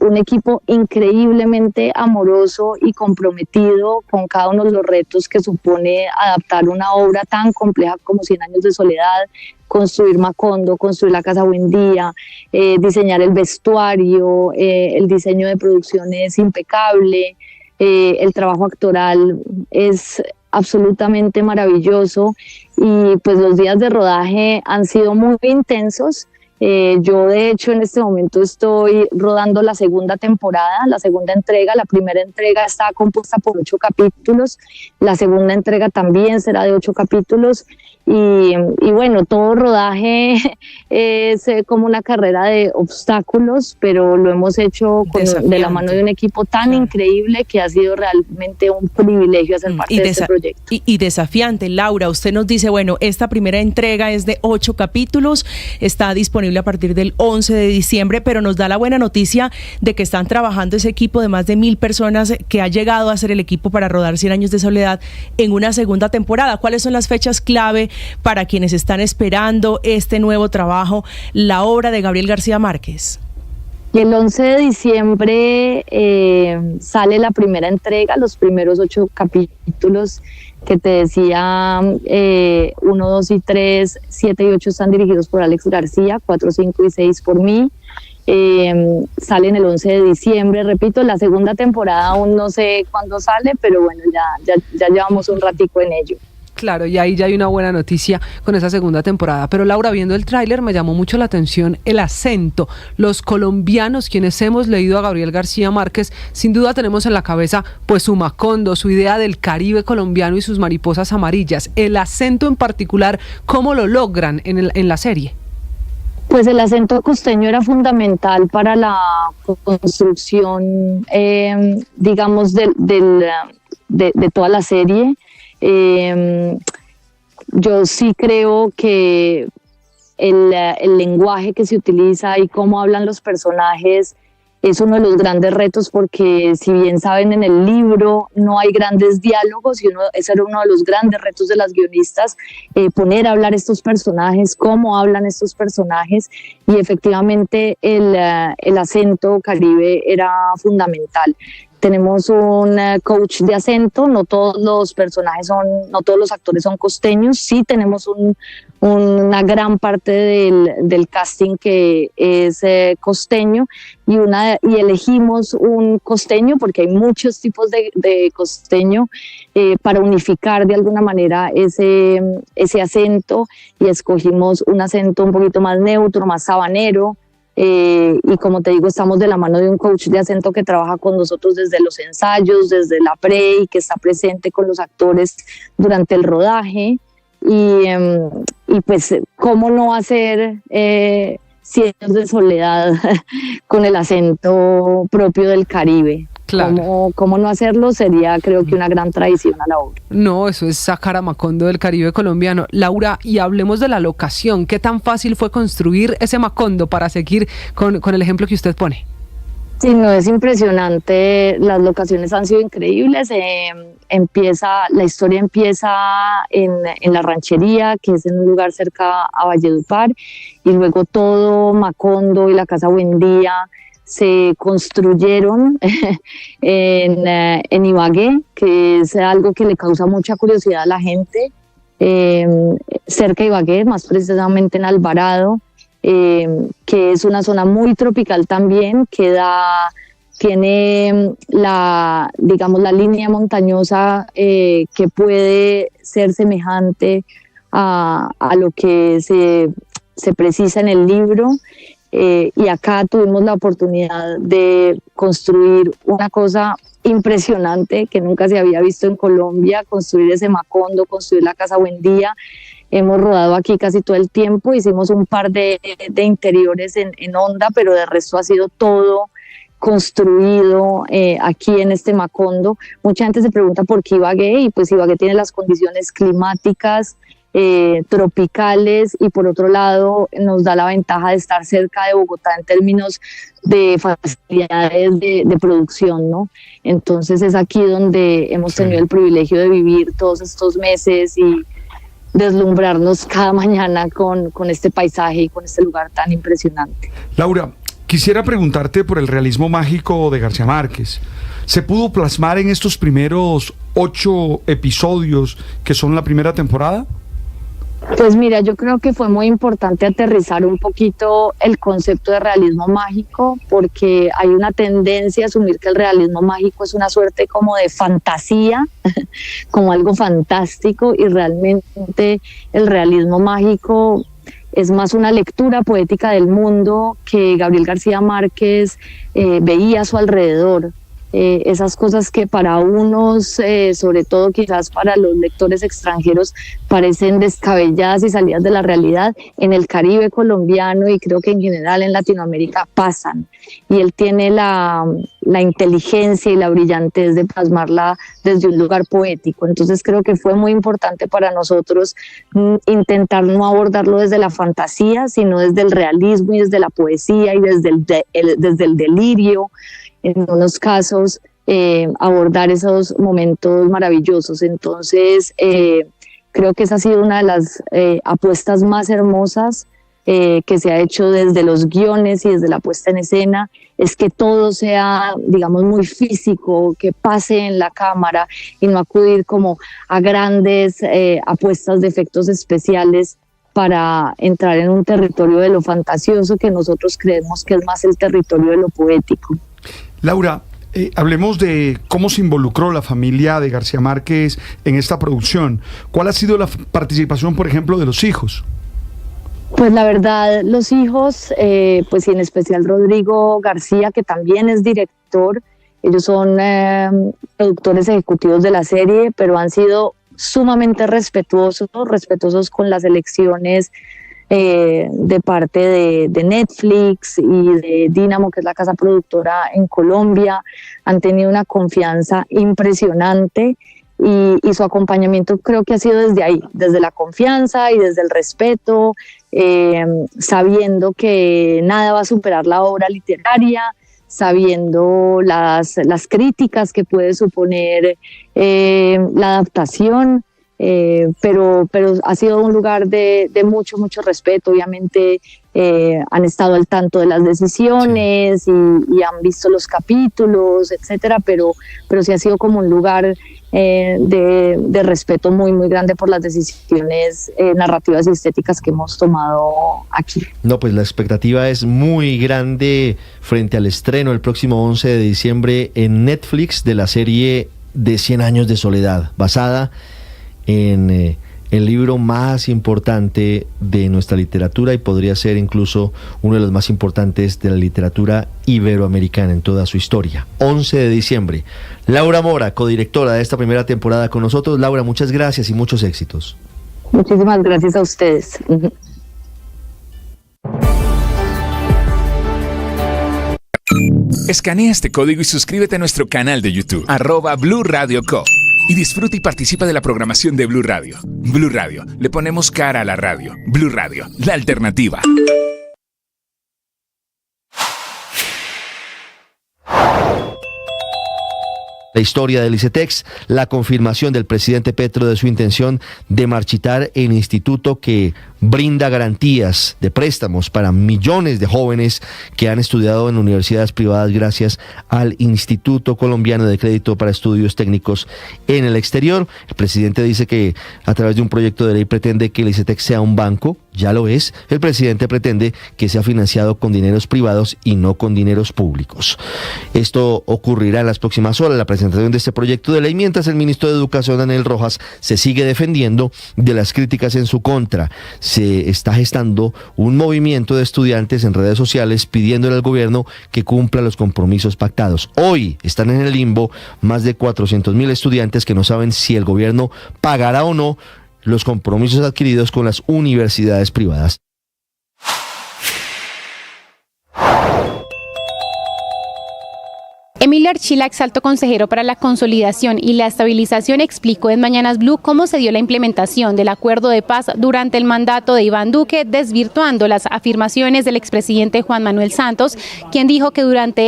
[SPEAKER 4] Un equipo increíblemente amoroso y comprometido con cada uno de los retos que supone adaptar una obra tan compleja como 100 años de soledad, construir Macondo, construir la Casa Buendía, diseñar el vestuario, el diseño de producción es impecable, el trabajo actoral es absolutamente maravilloso y pues los días de rodaje han sido muy intensos. Yo de hecho en este momento estoy rodando la segunda temporada, la segunda entrega. La primera entrega está compuesta por 8 capítulos, la segunda entrega también será de 8 capítulos y bueno, todo rodaje es como una carrera de obstáculos, pero lo hemos hecho de la mano de un equipo tan increíble que ha sido realmente un privilegio hacer parte de este proyecto.
[SPEAKER 16] Y desafiante. Laura, usted nos dice, bueno, esta primera entrega es de 8 capítulos, está disponible a partir del 11 de diciembre, pero nos da la buena noticia de que están trabajando ese equipo de más de 1.000 personas que ha llegado a ser el equipo para rodar 100 años de soledad en una segunda temporada. ¿Cuáles son las fechas clave para quienes están esperando este nuevo trabajo, la obra de Gabriel García Márquez?
[SPEAKER 4] Y el 11 de diciembre sale la primera entrega, los primeros 8 capítulos que te decía, 1, 2 y 3, 7 y 8 están dirigidos por Alex García, 4, 5 y 6 por mí. Salen el 11 de diciembre, repito, la segunda temporada aún no sé cuándo sale, pero bueno, ya llevamos un ratico en ello.
[SPEAKER 22] Claro, y ahí ya hay una buena noticia con esa segunda temporada. Pero Laura, viendo el tráiler me llamó mucho la atención el acento. Los colombianos, quienes hemos leído a Gabriel García Márquez, sin duda tenemos en la cabeza pues su Macondo, su idea del Caribe colombiano y sus mariposas amarillas. El acento en particular, ¿cómo lo logran en la serie?
[SPEAKER 4] Pues el acento costeño era fundamental para la construcción, digamos, de toda la serie. Yo sí creo que el lenguaje que se utiliza y cómo hablan los personajes es uno de los grandes retos, porque si bien saben, en el libro no hay grandes diálogos y ese era uno de los grandes retos de las guionistas, poner a hablar estos personajes, cómo hablan estos personajes, y efectivamente el acento caribe era fundamental. Tenemos un coach de acento, no todos los actores son costeños, sí tenemos una gran parte del casting que es costeño y elegimos un costeño porque hay muchos tipos de costeño para unificar de alguna manera ese acento, y escogimos un acento un poquito más neutro, más sabanero. Y como te digo, estamos de la mano de un coach de acento que trabaja con nosotros desde los ensayos, desde la pre, y que está presente con los actores durante el rodaje. Y pues, ¿cómo no hacer Cielos de Soledad con el acento propio del Caribe? Claro. ¿Cómo no hacerlo? Sería, creo que, una gran traición a la obra.
[SPEAKER 22] No, eso es sacar a Macondo del Caribe colombiano. Laura, y hablemos de la locación. ¿Qué tan fácil fue construir ese Macondo, para seguir con el ejemplo que usted pone?
[SPEAKER 4] Sí, no, es impresionante. Las locaciones han sido increíbles. La historia empieza en la ranchería, que es en un lugar cerca a Valledupar, y luego todo Macondo y la Casa Buendía se construyeron en Ibagué, que es algo que le causa mucha curiosidad a la gente, cerca de Ibagué, más precisamente en Alvarado, que es una zona muy tropical también, que tiene la línea montañosa que puede ser semejante a lo que se precisa en el libro. Y acá tuvimos la oportunidad de construir una cosa impresionante que nunca se había visto en Colombia, construir ese Macondo, construir la Casa Buendía. Hemos rodado aquí casi todo el tiempo, hicimos un par de interiores en Honda, pero de resto ha sido todo construido aquí en este Macondo. Mucha gente se pregunta por qué Ibagué, y pues Ibagué tiene las condiciones climáticas tropicales, y por otro lado nos da la ventaja de estar cerca de Bogotá en términos de facilidades de producción, ¿no? Entonces es aquí donde hemos tenido el privilegio de vivir todos estos meses y deslumbrarnos cada mañana con este paisaje y con este lugar tan impresionante.
[SPEAKER 5] Laura, quisiera preguntarte por el realismo mágico de García Márquez. ¿Se pudo plasmar en estos primeros 8 episodios que son la primera temporada?
[SPEAKER 4] Pues mira, yo creo que fue muy importante aterrizar un poquito el concepto de realismo mágico, porque hay una tendencia a asumir que el realismo mágico es una suerte como de fantasía, como algo fantástico, y realmente el realismo mágico es más una lectura poética del mundo que Gabriel García Márquez veía a su alrededor. Esas cosas que para unos, sobre todo quizás para los lectores extranjeros, parecen descabelladas y salidas de la realidad, en el Caribe colombiano y creo que en general en Latinoamérica pasan. Y él tiene la inteligencia y la brillantez de plasmarla desde un lugar poético. Entonces creo que fue muy importante para nosotros intentar no abordarlo desde la fantasía, sino desde el realismo y desde la poesía y desde el delirio. En unos casos abordar esos momentos maravillosos. Entonces creo que esa ha sido una de las apuestas más hermosas que se ha hecho desde los guiones y desde la puesta en escena, es que todo sea, digamos, muy físico, que pase en la cámara y no acudir como a grandes apuestas de efectos especiales para entrar en un territorio de lo fantasioso que nosotros creemos que es más el territorio de lo poético.
[SPEAKER 5] Laura, hablemos de cómo se involucró la familia de García Márquez en esta producción. ¿Cuál ha sido la participación, por ejemplo, de los hijos?
[SPEAKER 4] Pues la verdad, los hijos, pues y en especial Rodrigo García, que también es director, ellos son productores ejecutivos de la serie, pero han sido sumamente respetuosos con las elecciones de parte de Netflix y de Dynamo, que es la casa productora en Colombia. Han tenido una confianza impresionante y su acompañamiento creo que ha sido desde ahí, desde la confianza y desde el respeto, sabiendo que nada va a superar la obra literaria, sabiendo las críticas que puede suponer la adaptación. Pero ha sido un lugar de mucho respeto. Obviamente han estado al tanto de las decisiones y han visto los capítulos, etcétera, pero sí ha sido como un lugar de respeto muy, muy grande por las decisiones narrativas y estéticas que hemos tomado aquí.
[SPEAKER 1] No, pues la expectativa es muy grande frente al estreno el próximo 11 de diciembre en Netflix de la serie de 100 años de soledad, basada en el libro más importante de nuestra literatura y podría ser incluso uno de los más importantes de la literatura iberoamericana en toda su historia. 11 de diciembre. Laura Mora, codirectora de esta primera temporada con nosotros. Laura, muchas gracias y muchos éxitos.
[SPEAKER 4] Muchísimas gracias a ustedes.
[SPEAKER 20] Escanea este código y suscríbete a nuestro canal de YouTube, @Blue Radio Co. Y disfruta y participa de la programación de Blue Radio. Blue Radio, le ponemos cara a la radio. Blue Radio, la alternativa.
[SPEAKER 1] La historia del ICETEX, la confirmación del presidente Petro de su intención de marchitar el instituto que brinda garantías de préstamos para millones de jóvenes que han estudiado en universidades privadas gracias al Instituto Colombiano de Crédito para Estudios Técnicos en el Exterior. El presidente dice que a través de un proyecto de ley pretende que el ICETEX sea un banco. Ya lo es. El presidente pretende que sea financiado con dineros privados y no con dineros públicos. Esto ocurrirá en las próximas horas, la presentación de este proyecto de ley, mientras el ministro de Educación, Daniel Rojas, se sigue defendiendo de las críticas en su contra. Se está gestando un movimiento de estudiantes en redes sociales pidiéndole al gobierno que cumpla los compromisos pactados. Hoy están en el limbo más de 400.000 estudiantes que no saben si el gobierno pagará o no los compromisos adquiridos con las universidades privadas.
[SPEAKER 11] Emilio Archilax, alto consejero para la consolidación y la estabilización, explicó en Mañanas Blue cómo se dio la implementación del acuerdo de paz durante el mandato de Iván Duque, desvirtuando las afirmaciones del expresidente Juan Manuel Santos, quien dijo que durante